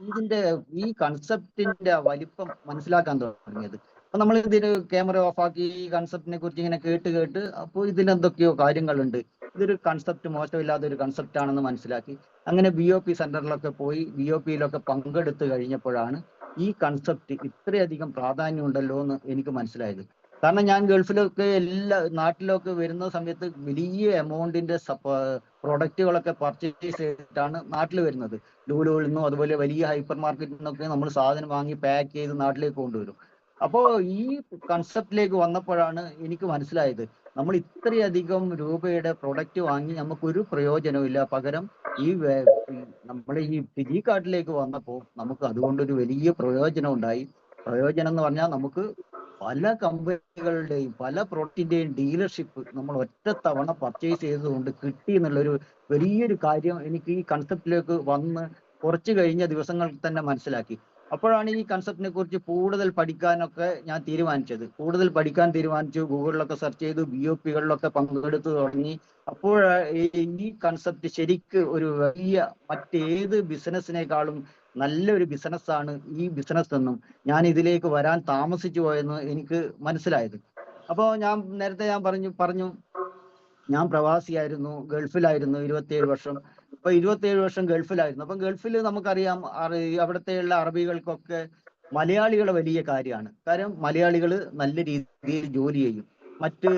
ഇതിന്റെ ഈ കൺസെപ്റ്റിന്റെ വലിപ്പം മനസ്സിലാക്കാൻ തുടങ്ങിയത്. അപ്പൊ നമ്മൾ ഇതിന് ക്യാമറ ഓഫാക്കി ഈ കൺസെപ്റ്റിനെ കുറിച്ച് ഇങ്ങനെ കേട്ട് അപ്പോൾ ഇതിലെന്തൊക്കെയോ കാര്യങ്ങളുണ്ട്, ഇതൊരു കൺസെപ്റ്റ് മോശമില്ലാത്ത ഒരു കൺസെപ്റ്റ് ആണെന്ന് മനസ്സിലാക്കി. അങ്ങനെ BOP സെന്ററിലൊക്കെ പോയി BOPയിലൊക്കെ പങ്കെടുത്ത് കഴിഞ്ഞപ്പോഴാണ് ഈ കൺസെപ്റ്റ് ഇത്രയധികം പ്രാധാന്യം ഉണ്ടല്ലോ എന്ന് എനിക്ക് മനസ്സിലായത്. കാരണം ഞാൻ ഗൾഫിലൊക്കെ എല്ലാ നാട്ടിലൊക്കെ വരുന്ന സമയത്ത് വലിയ എമൗണ്ടിന്റെ പ്രൊഡക്റ്റുകളൊക്കെ പർച്ചേസ് ചെയ്തിട്ടാണ് നാട്ടിൽ വരുന്നത്. ലുലുവിൽ നിന്നും അതുപോലെ വലിയ ഹൈപ്പർ മാർക്കറ്റിൽ നിന്നൊക്കെ നമ്മൾ സാധനം വാങ്ങി പാക്ക് ചെയ്ത് നാട്ടിലേക്ക് കൊണ്ടുവരും. അപ്പോൾ ഈ കൺസെപ്റ്റിലേക്ക് വന്നപ്പോഴാണ് എനിക്ക് മനസ്സിലായത്, നമ്മൾ ഇത്രയധികം രൂപയുടെ പ്രൊഡക്റ്റ് വാങ്ങി നമുക്കൊരു പ്രയോജനവും ഇല്ല. പകരം ഈ നമ്മുടെ ഈ ഫിജിക്കാർട്ടിലേക്ക് വന്നപ്പോൾ നമുക്ക് അതുകൊണ്ടൊരു വലിയ പ്രയോജനം ഉണ്ടായി. പ്രയോജനം എന്ന് പറഞ്ഞാൽ നമുക്ക് പല കമ്പനികളുടെയും പല പ്രൊഡക്റ്റിന്റെയും ഡീലർഷിപ്പ് നമ്മൾ ഒറ്റ തവണ പർച്ചേസ് ചെയ്തുകൊണ്ട് കിട്ടി എന്നുള്ളൊരു വലിയൊരു കാര്യം എനിക്ക് ഈ കൺസെപ്റ്റിലേക്ക് വന്ന് കുറച്ച് കഴിഞ്ഞ ദിവസങ്ങൾക്ക് തന്നെ മനസ്സിലാക്കി. അപ്പോഴാണ് ഈ കൺസെപ്റ്റിനെ കുറിച്ച് കൂടുതൽ പഠിക്കാനൊക്കെ ഞാൻ തീരുമാനിച്ചത്. കൂടുതൽ പഠിക്കാൻ തീരുമാനിച്ചു, ഗൂഗിളിലൊക്കെ സെർച്ച് ചെയ്തു, BOPകളിലൊക്കെ പങ്കെടുത്തു തുടങ്ങി. അപ്പോൾ ഈ കൺസെപ്റ്റ് ശരിക്ക് ഒരു വലിയ മറ്റേത് ബിസിനസ്സിനേക്കാളും നല്ലൊരു ബിസിനസ്സാണ് ഈ ബിസിനസ് എന്നും ഞാൻ ഇതിലേക്ക് വരാൻ താമസിച്ചു പോയെന്ന് എനിക്ക് മനസ്സിലായത്. അപ്പോൾ ഞാൻ നേരത്തെ ഞാൻ പറഞ്ഞു ഞാൻ പ്രവാസിയായിരുന്നു, ഗൾഫിലായിരുന്നു 27 വർഷം. അപ്പൊ 27 വർഷം ഗൾഫിലായിരുന്നു. അപ്പം ഗൾഫിൽ നമുക്കറിയാം അവിടുത്തെയുള്ള അറബികൾക്കൊക്കെ മലയാളികളെ വലിയ കാര്യമാണ്. കാര്യം മലയാളികൾ നല്ല രീതിയിൽ ജോലി ചെയ്യും. മറ്റ്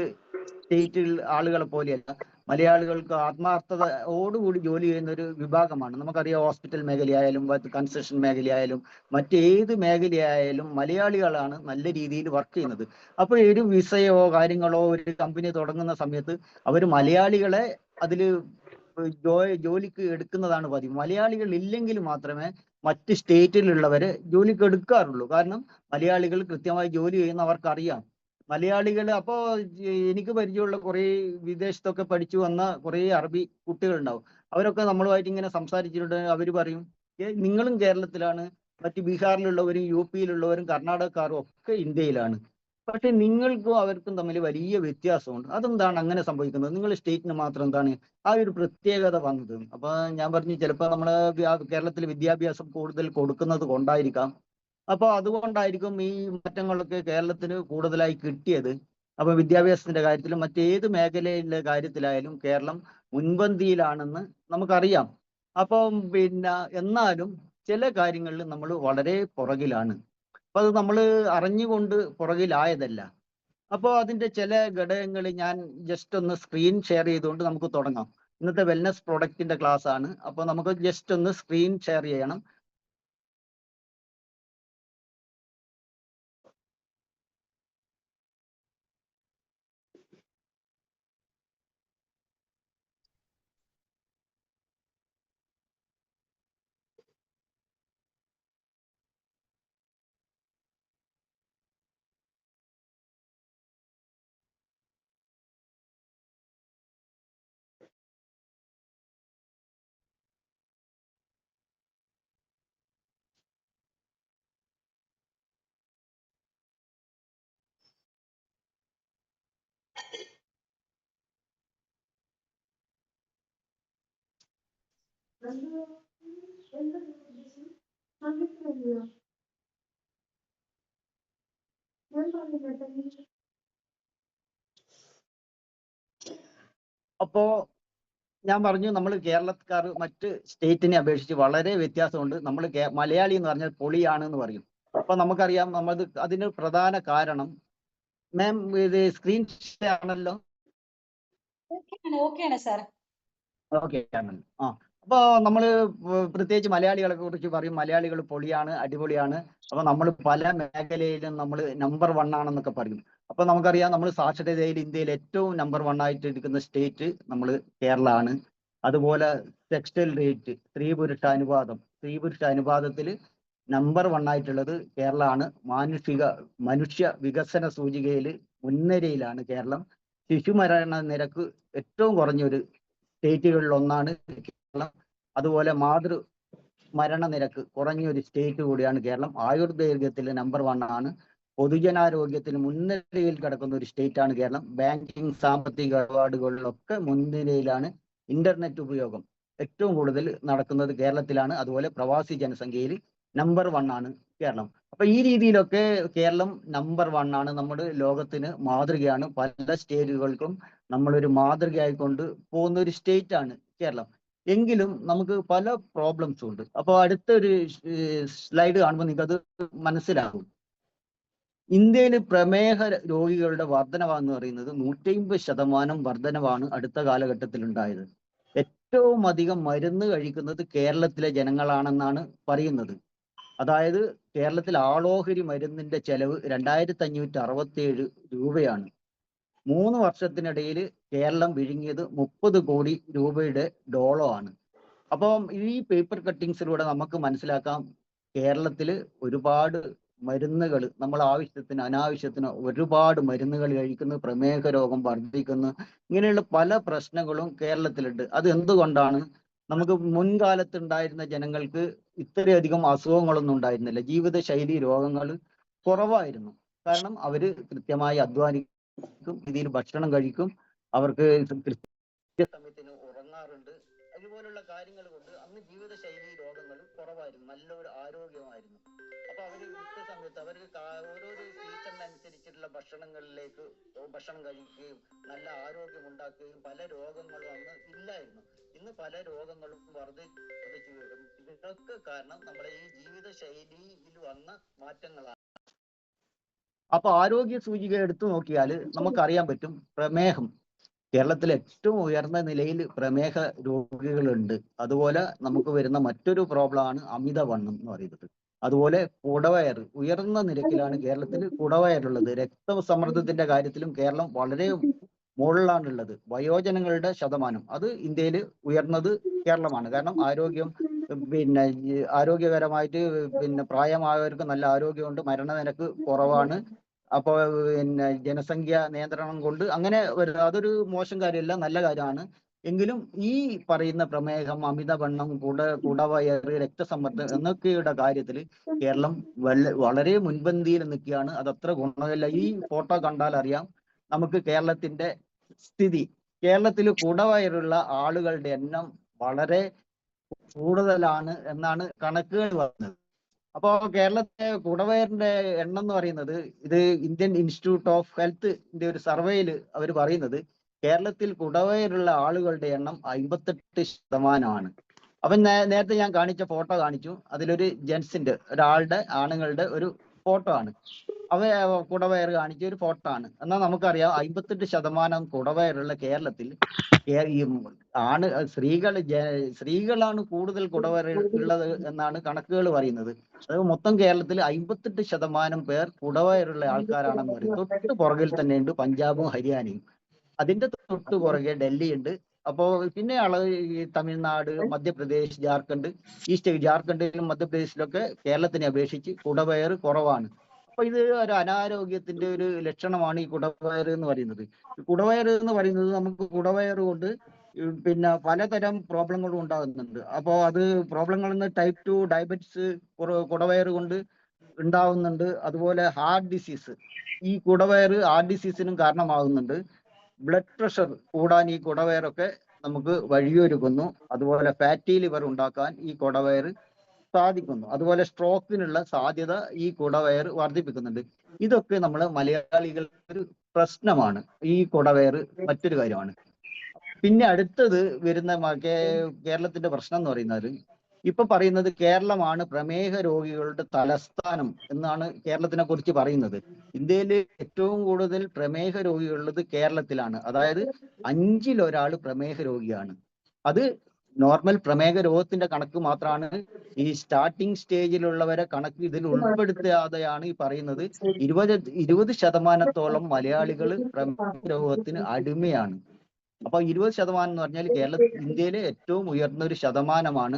സ്റ്റേറ്റിൽ ആളുകളെ പോലെയല്ല, മലയാളികൾക്ക് ആത്മാർത്ഥതയോടുകൂടി ജോലി ചെയ്യുന്ന ഒരു വിഭാഗമാണ്. നമുക്കറിയാം ഹോസ്പിറ്റൽ മേഖലയായാലും കൺസ്ട്രക്ഷൻ മേഖലയായാലും മറ്റേത് മേഖലയായാലും മലയാളികളാണ് നല്ല രീതിയിൽ വർക്ക് ചെയ്യുന്നത്. അപ്പോൾ ഒരു വിസയോ കാര്യങ്ങളോ ഒരു കമ്പനി തുടങ്ങുന്ന സമയത്ത് അവർ മലയാളികളെ അതിൽ ജോലിക്ക് എടുക്കുന്നതാണ് പതിവ്. മലയാളികൾ ഇല്ലെങ്കിൽ മാത്രമേ മറ്റ് സ്റ്റേറ്റിലുള്ളവരെ ജോലിക്ക് എടുക്കാറുള്ളൂ. കാരണം മലയാളികൾ കൃത്യമായി ജോലി ചെയ്യുന്ന അവർക്കറിയാം. മലയാളികൾ അപ്പോ എനിക്ക് പരിചയമുള്ള കുറേ വിദേശത്തൊക്കെ പഠിച്ചു വന്ന കുറേ അറബി കുട്ടികളുണ്ടാവും. അവരൊക്കെ നമ്മളുമായിട്ട് ഇങ്ങനെ സംസാരിച്ചിട്ടുണ്ട്. അവർ പറയും, നിങ്ങളും കേരളത്തിലാണ്, മറ്റ് ബീഹാറിലുള്ളവരും UPയിലുള്ളവരും കർണാടകക്കാരും ഒക്കെ ഇന്ത്യയിലാണ്. പക്ഷെ നിങ്ങൾക്കും അവർക്കും തമ്മിൽ വലിയ വ്യത്യാസമുണ്ട്. അതെന്താണ് അങ്ങനെ സംഭവിക്കുന്നത്? നിങ്ങൾ സ്റ്റേറ്റിന് മാത്രം എന്താണ് ആ ഒരു പ്രത്യേകത വന്നത്? അപ്പൊ ഞാൻ പറഞ്ഞു, ചിലപ്പോൾ നമ്മള് കേരളത്തിൽ വിദ്യാഭ്യാസം കൂടുതൽ കൊടുക്കുന്നത് കൊണ്ടായിരിക്കാം. അപ്പൊ അതുകൊണ്ടായിരിക്കും ഈ മാറ്റങ്ങളൊക്കെ കേരളത്തിന് കൂടുതലായി കിട്ടിയത്. അപ്പൊ വിദ്യാഭ്യാസത്തിന്റെ കാര്യത്തിലും മറ്റേത് മേഖലയിലെ കാര്യത്തിലായാലും കേരളം മുൻപന്തിയിലാണെന്ന് നമുക്കറിയാം. അപ്പം എന്നാലും ചില കാര്യങ്ങളിൽ നമ്മൾ വളരെ പുറകിലാണ്. അപ്പൊ അത് നമ്മൾ അറിഞ്ഞുകൊണ്ട് പുറകിലായതല്ല. അപ്പോൾ അതിന്റെ ചില ഘടകങ്ങൾ ഞാൻ ജസ്റ്റ് ഒന്ന് സ്ക്രീൻ ഷെയർ ചെയ്തുകൊണ്ട് നമുക്ക് തുടങ്ങാം. ഇന്നത്തെ വെൽനസ് പ്രൊഡക്റ്റിന്റെ ക്ലാസ് ആണ്. അപ്പോൾ നമുക്ക് ജസ്റ്റ് ഒന്ന് സ്ക്രീൻ ഷെയർ ചെയ്യണം. അപ്പോ ഞാൻ പറഞ്ഞു, നമ്മൾ കേരളക്കാർ മറ്റ് സ്റ്റേറ്റിനെ അപേക്ഷിച്ച് വളരെ വ്യത്യാസമുണ്ട്. നമ്മൾ മലയാളി എന്ന് പറഞ്ഞാൽ പൊളിയാണ് എന്ന് പറയും. അപ്പൊ നമുക്കറിയാം അതിന് പ്രധാന കാരണം, മാം ഇത് സ്ക്രീൻ ഷെയർ ആണല്ലോ? ഓക്കെ ആണല്ലോ. അപ്പൊ നമ്മള് പ്രത്യേകിച്ച് മലയാളികളെ കുറിച്ച് പറയും, മലയാളികൾ പൊളിയാണ്, അടിപൊളിയാണ്. അപ്പൊ നമ്മൾ പല മേഖലയിലും നമ്മൾ നമ്പർ 1 ആണെന്നൊക്കെ പറയും. അപ്പൊ നമുക്കറിയാം, നമ്മൾ സാക്ഷരതയിൽ ഇന്ത്യയിൽ ഏറ്റവും നമ്പർ 1 ആയിട്ട് എടുക്കുന്ന സ്റ്റേറ്റ് നമ്മൾ കേരള ആണ്. അതുപോലെ ടെക്സ്റ്റൈൽ റേറ്റ്, സ്ത്രീ പുരുഷ അനുപാതത്തിൽ നമ്പർ 1 ആയിട്ടുള്ളത് കേരള ആണ്. മനുഷ്യ വികസന സൂചികയിൽ മുൻനിരയിലാണ് കേരളം. ശിശുമരണ നിരക്ക് ഏറ്റവും കുറഞ്ഞൊരു സ്റ്റേറ്റുകളിൽ ഒന്നാണ് കേരളം. അതുപോലെ മരണ നിരക്ക് കുറഞ്ഞൊരു സ്റ്റേറ്റ് കൂടിയാണ് കേരളം. ആയുർദൈർഘ്യത്തിൽ നമ്പർ 1 ആണ്. പൊതുജനാരോഗ്യത്തിൽ മുൻനിരയിൽ കിടക്കുന്ന ഒരു സ്റ്റേറ്റ് ആണ് കേരളം. ബാങ്കിങ്, സാമ്പത്തിക ഇടപാടുകളിലൊക്കെ മുൻനിരയിലാണ്. ഇന്റർനെറ്റ് ഉപയോഗം ഏറ്റവും കൂടുതൽ നടക്കുന്നത് കേരളത്തിലാണ്. അതുപോലെ പ്രവാസി ജനസംഖ്യയിൽ നമ്പർ 1 ആണ് കേരളം. അപ്പൊ ഈ രീതിയിലൊക്കെ കേരളം നമ്പർ 1 ആണ്. നമ്മുടെ ലോകത്തിന് മാതൃകയാണ്. പല സ്റ്റേറ്റുകൾക്കും നമ്മളൊരു മാതൃകയായിക്കൊണ്ട് പോകുന്ന ഒരു സ്റ്റേറ്റ് ആണ് കേരളം. എങ്കിലും നമുക്ക് പല പ്രോബ്ലംസും ഉണ്ട്. അപ്പോൾ അടുത്തൊരു സ്ലൈഡ് കാണുമ്പോൾ നിങ്ങൾക്കത് മനസ്സിലാകും. ഇന്ത്യയിൽ പ്രമേഹ രോഗികളുടെ വർധനവാന്ന് പറയുന്നത് 150% വർധനവാണ് അടുത്ത കാലഘട്ടത്തിൽ ഉണ്ടായത്. ഏറ്റവും അധികം മരുന്ന് കഴിക്കുന്നത് കേരളത്തിലെ ജനങ്ങളാണെന്നാണ് പറയുന്നത്. അതായത് കേരളത്തിൽ ആളോഹരി മരുന്നിന്റെ ചെലവ് 2567 രൂപയാണ്. 3 വർഷത്തിനിടയിൽ കേരളം വിഴുങ്ങിയത് 30 കോടി രൂപയുടെ ഡോളമാണ്. അപ്പം ഈ പേപ്പർ കട്ടിങ്സിലൂടെ നമുക്ക് മനസ്സിലാക്കാം കേരളത്തിൽ ഒരുപാട് മരുന്നുകൾ നമ്മൾ ആവശ്യത്തിന് അനാവശ്യത്തിന് ഒരുപാട് മരുന്നുകൾ കഴിക്കുന്നു, പ്രമേഹ രോഗം വർദ്ധിക്കുന്നു, ഇങ്ങനെയുള്ള പല പ്രശ്നങ്ങളും കേരളത്തിലുണ്ട്. അത് എന്തുകൊണ്ടാണ്? നമുക്ക് മുൻകാലത്ത് ഉണ്ടായിരുന്ന ജനങ്ങൾക്ക് ഇത്രയധികം അസുഖങ്ങളൊന്നും ഉണ്ടായിരുന്നില്ല. ജീവിതശൈലി രോഗങ്ങൾ കുറവായിരുന്നു. കാരണം അവര് കൃത്യമായി അധ്വാനിക്കും, രീതിയിൽ ഭക്ഷണം കഴിക്കും, അവർക്ക് കൃത്യസമയത്തിന് ഉറങ്ങാറുണ്ട്. അതുപോലുള്ള കാര്യങ്ങൾ കൊണ്ട് അന്ന് ജീവിതശൈലി രോഗങ്ങൾ കുറവായിരുന്നു, നല്ലൊരു ആരോഗ്യമായിരുന്നു. അപ്പൊ അവര് കൃത്യസമയത്ത് അവർക്ക് ഓരോരോ സീസണിനനുസരിച്ചുള്ള ഭക്ഷണം കഴിക്കുകയും നല്ല ആരോഗ്യം ഉണ്ടാക്കുകയും പല രോഗങ്ങളും അന്ന് ഇല്ലായിരുന്നു. ഇന്ന് പല രോഗങ്ങളും വർദ്ധിച്ചു വരും. ഇതൊക്കെ കാരണം നമ്മുടെ ഈ ജീവിതശൈലിയിൽ വന്ന മാറ്റങ്ങളാണ്. അപ്പൊ ആരോഗ്യ സൂചിക എടുത്തു നോക്കിയാൽ നമുക്കറിയാൻ പറ്റും, പ്രമേഹം കേരളത്തിൽ ഏറ്റവും ഉയർന്ന നിലയിൽ പ്രമേഹ രോഗികളുണ്ട്. അതുപോലെ നമുക്ക് വരുന്ന മറ്റൊരു പ്രോബ്ലമാണ് അമിതവണ്ണം എന്ന് പറയുന്നത്. അതുപോലെ കുടവയർ ഉയർന്ന നിരക്കിലാണ് കേരളത്തിൽ കുടവയറുള്ളത്. രക്തസമ്മർദ്ദത്തിന്റെ കാര്യത്തിലും കേരളം വളരെ മുകളിലാണുള്ളത്. വയോജനങ്ങളുടെ ശതമാനം അത് ഇന്ത്യയിൽ ഉയർന്നത് കേരളമാണ്. കാരണം ആരോഗ്യകരമായിട്ട് പ്രായമായവർക്ക് നല്ല ആരോഗ്യമുണ്ട്, മരണനിരക്ക് കുറവാണ്. അപ്പോൾ ജനസംഖ്യ നിയന്ത്രണം കൊണ്ട് അങ്ങനെ അതൊരു മോശം കാര്യമല്ല, നല്ല കാര്യമാണ്. എങ്കിലും ഈ പറയുന്ന പ്രമേഹം, അമിതവണ്ണം, കുടവയറ്, രക്തസമ്മർദ്ദം എന്നൊക്കെയുടെ കാര്യത്തിൽ കേരളം വളരെ മുൻപന്തിയിൽ നിൽക്കുകയാണ്. അതത്ര ഗുണമില്ല. ഈ ഫോട്ടോ കണ്ടാൽ അറിയാം നമുക്ക് കേരളത്തിന്റെ സ്ഥിതി. കേരളത്തിൽ കുടവയറുള്ള ആളുകളുടെ എണ്ണം വളരെ കൂടുതലാണ് എന്നാണ് കണക്കുകൾ പറയുന്നത്. അപ്പോൾ കേരളത്തിലെ കുടവയറിന്റെ എണ്ണം എന്ന് പറയുന്നത്, ഇത് ഇന്ത്യൻ ഇൻസ്റ്റിറ്റ്യൂട്ട് ഓഫ് ഹെൽത്തിന്റെ ഒരു സർവേയിൽ അവർ പറയുന്നത് കേരളത്തിൽ കുടവയറുള്ള ആളുകളുടെ എണ്ണം 58%. അപ്പം നേരത്തെ ഞാൻ കാണിച്ച ഫോട്ടോ കാണിച്ചു, അതിലൊരു ജെൻസിന്റെ ആണുങ്ങളുടെ ഒരു ഫോട്ടോ ആണ്. കുടവയർ കാണിച്ച ഒരു ഫോട്ടോ ആണ്. എന്നാൽ നമുക്കറിയാം 58% കുടവയറുള്ള കേരളത്തിൽ സ്ത്രീകളാണ് കൂടുതൽ കുടവയർ ഉള്ളത് എന്നാണ് കണക്കുകൾ പറയുന്നത്. അത് മൊത്തം കേരളത്തിൽ 58% പേർ കുടവയറുള്ള ആൾക്കാരാണെന്ന് പറയും. തൊട്ട് പുറകിൽ തന്നെ ഉണ്ട് പഞ്ചാബും ഹരിയാനയും, അതിന്റെ തൊട്ട് പുറകെ ഡൽഹി ഉണ്ട്. അപ്പോ പിന്നെ തമിഴ്നാട്, മധ്യപ്രദേശ്, ജാർഖണ്ഡിലും മധ്യപ്രദേശിലൊക്കെ കേരളത്തിനെ അപേക്ഷിച്ച് കുടവയർ കുറവാണ്. അപ്പൊ ഇത് ഒരു അനാരോഗ്യത്തിന്റെ ഒരു ലക്ഷണമാണ് ഈ കുടവയർ എന്ന് പറയുന്നത്. കുടവയർ എന്ന് പറയുന്നത് നമുക്ക് കുടവയർ കൊണ്ട് പലതരം പ്രോബ്ലങ്ങളും ഉണ്ടാകുന്നുണ്ട്. അപ്പോൾ അത് പ്രോബ്ലങ്ങൾ ടൈപ്പ് 2 ഡയബറ്റിസ് കുടവയർ കൊണ്ട് ഉണ്ടാവുന്നുണ്ട്. അതുപോലെ ഹാർട്ട് ഡിസീസ്, ഈ കുടവയർ ഹാർട്ട് ഡിസീസിനും കാരണമാകുന്നുണ്ട്. ബ്ലഡ് പ്രഷർ കൂടാൻ ഈ കുടവയറൊക്കെ നമുക്ക് വഴിയൊരുക്കുന്നു. അതുപോലെ ഫാറ്റി ലിവർ ഉണ്ടാക്കാൻ ഈ കുടവയർ സാധിക്കുന്നു. അതുപോലെ സ്ട്രോക്കിനുള്ള സാധ്യത ഈ കുടവയർ വർദ്ധിപ്പിക്കുന്നുണ്ട്. ഇതൊക്കെ നമ്മൾ മലയാളികളുടെ ഒരു പ്രശ്നമാണ്. ഈ കുടവയർ മറ്റൊരു കാര്യമാണ്. പിന്നെ അടുത്തത് വരുന്ന കേരളത്തിന്റെ പ്രശ്നം എന്ന് പറയുന്നത്, ഇപ്പൊ പറയുന്നത് കേരളമാണ് പ്രമേഹ രോഗികളുടെ തലസ്ഥാനം എന്നാണ് കേരളത്തിനെ കുറിച്ച് പറയുന്നത്. ഇന്ത്യയിൽ ഏറ്റവും കൂടുതൽ പ്രമേഹ രോഗികളുള്ളത് കേരളത്തിലാണ്. അതായത് 5-ൽ 1 പ്രമേഹ രോഗിയാണ്. അത് നോർമൽ പ്രമേഹ രോഗത്തിന്റെ കണക്ക് മാത്രമാണ്. ഈ സ്റ്റാർട്ടിംഗ് സ്റ്റേജിലുള്ളവരെ കണക്ക് ഇതിൽ ഉൾപ്പെടുത്താതെയാണ് ഈ പറയുന്നത്. 20% മലയാളികൾ പ്രമേഹ രോഗത്തിന് അടിമയാണ്. അപ്പൊ 20% എന്ന് പറഞ്ഞാൽ ഇന്ത്യയിലെ ഏറ്റവും ഉയർന്ന ഒരു ശതമാനമാണ്.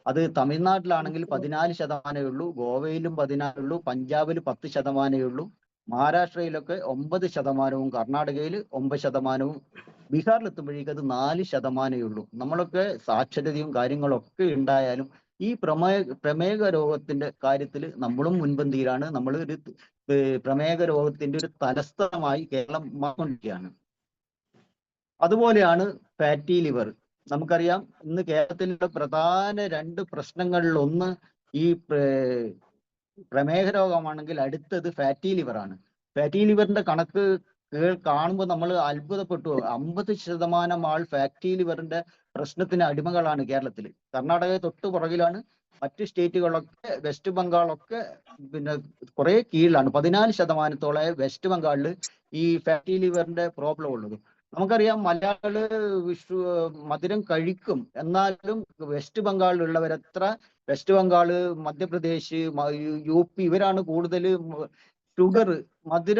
അത് തമിഴ്നാട്ടിലാണെങ്കിൽ 14% ഉള്ളൂ, ഗോവയിലും 14 ഉള്ളൂ, പഞ്ചാബിൽ 10% ഉള്ളൂ, മഹാരാഷ്ട്രയിലൊക്കെ 9%, കർണാടകയിൽ 9%, ബീഹാറിലെത്തുമ്പോഴേക്കും അത് 4% ഉള്ളൂ. നമ്മളൊക്കെ സാക്ഷരതയും കാര്യങ്ങളൊക്കെ ഉണ്ടായാലും ഈ പ്രമേഹ രോഗത്തിന്റെ കാര്യത്തിൽ നമ്മളും മുൻപന്തിയിലാണ്. നമ്മൾ ഒരു പ്രമേഹ രോഗത്തിന്റെ ഒരു തലസ്ഥാനമായി കേരളം മാറിക്കൊണ്ടിരിക്കുകയാണ്. അതുപോലെയാണ് ഫാറ്റി ലിവർ. നമുക്കറിയാം ഇന്ന് കേരളത്തിലെ പ്രധാന 2 പ്രശ്നങ്ങളിൽ ഒന്ന് ഈ പ്രമേഹ രോഗമാണെങ്കിൽ അടുത്തത് ഫാറ്റി ലിവർ ആണ്. ഫാറ്റി ലിവറിന്റെ കണക്ക് കാണുമ്പോൾ നമ്മൾ അത്ഭുതപ്പെട്ടു. 50% ആൾ ഫാറ്റി ലിവറിന്റെ പ്രശ്നത്തിന് അടിമകളാണ് കേരളത്തിൽ. കർണാടക തൊട്ട് പുറകിലാണ്. മറ്റ് സ്റ്റേറ്റുകളൊക്കെ വെസ്റ്റ് ബംഗാളൊക്കെ പിന്നെ കുറെ കീഴിലാണ്. 14% വെസ്റ്റ് ബംഗാളിൽ ഈ ഫാറ്റി ലിവറിന്റെ പ്രോബ്ലം ഉള്ളത്. നമുക്കറിയാം മലയാളികള് മധുരം കഴിക്കും, എന്നാലും വെസ്റ്റ് ബംഗാളിലുള്ളവരത്ര വെസ്റ്റ് ബംഗാള്, മധ്യപ്രദേശ്, UP ഇവരാണ് കൂടുതൽ ഷുഗർ, മധുര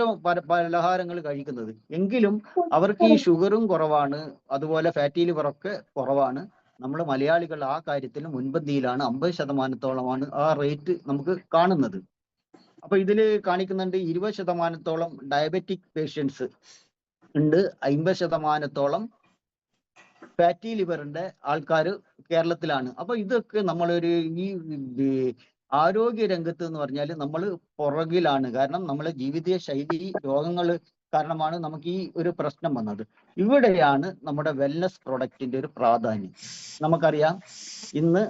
പലഹാരങ്ങൾ കഴിക്കുന്നത്. എങ്കിലും അവർക്ക് ഈ ഷുഗറും കുറവാണ്, അതുപോലെ ഫാറ്റി ലിവറൊക്കെ കുറവാണ്. നമ്മൾ മലയാളികൾ ആ കാര്യത്തിൽ മുൻപന്തിയിലാണ്. 50%-ഓളമാണ് ആ റേറ്റ് നമുക്ക് കാണുന്നത്. അപ്പൊ ഇതില് കാണിക്കുന്നുണ്ട് 20%-ഓളം ഡയബറ്റിക് പേഷ്യൻസ് ഉണ്ട്, 50%-ഓളം ഫാറ്റി ലിവറിന്റെ ആൾക്കാർ കേരളത്തിലാണ്. അപ്പൊ ഇതൊക്കെ നമ്മളൊരു ഈ ആരോഗ്യ രംഗത്ത് എന്ന് പറഞ്ഞാൽ നമ്മൾ പുറകിലാണ്. കാരണം നമ്മളെ ജീവിത ശൈലി രോഗങ്ങൾ കാരണമാണ് നമുക്ക് ഈ ഒരു പ്രശ്നം വന്നത്. ഇവിടെയാണ് നമ്മുടെ വെൽനസ് പ്രൊഡക്റ്റിന്റെ ഒരു പ്രാധാന്യം. നമുക്കറിയാം ഇന്ന്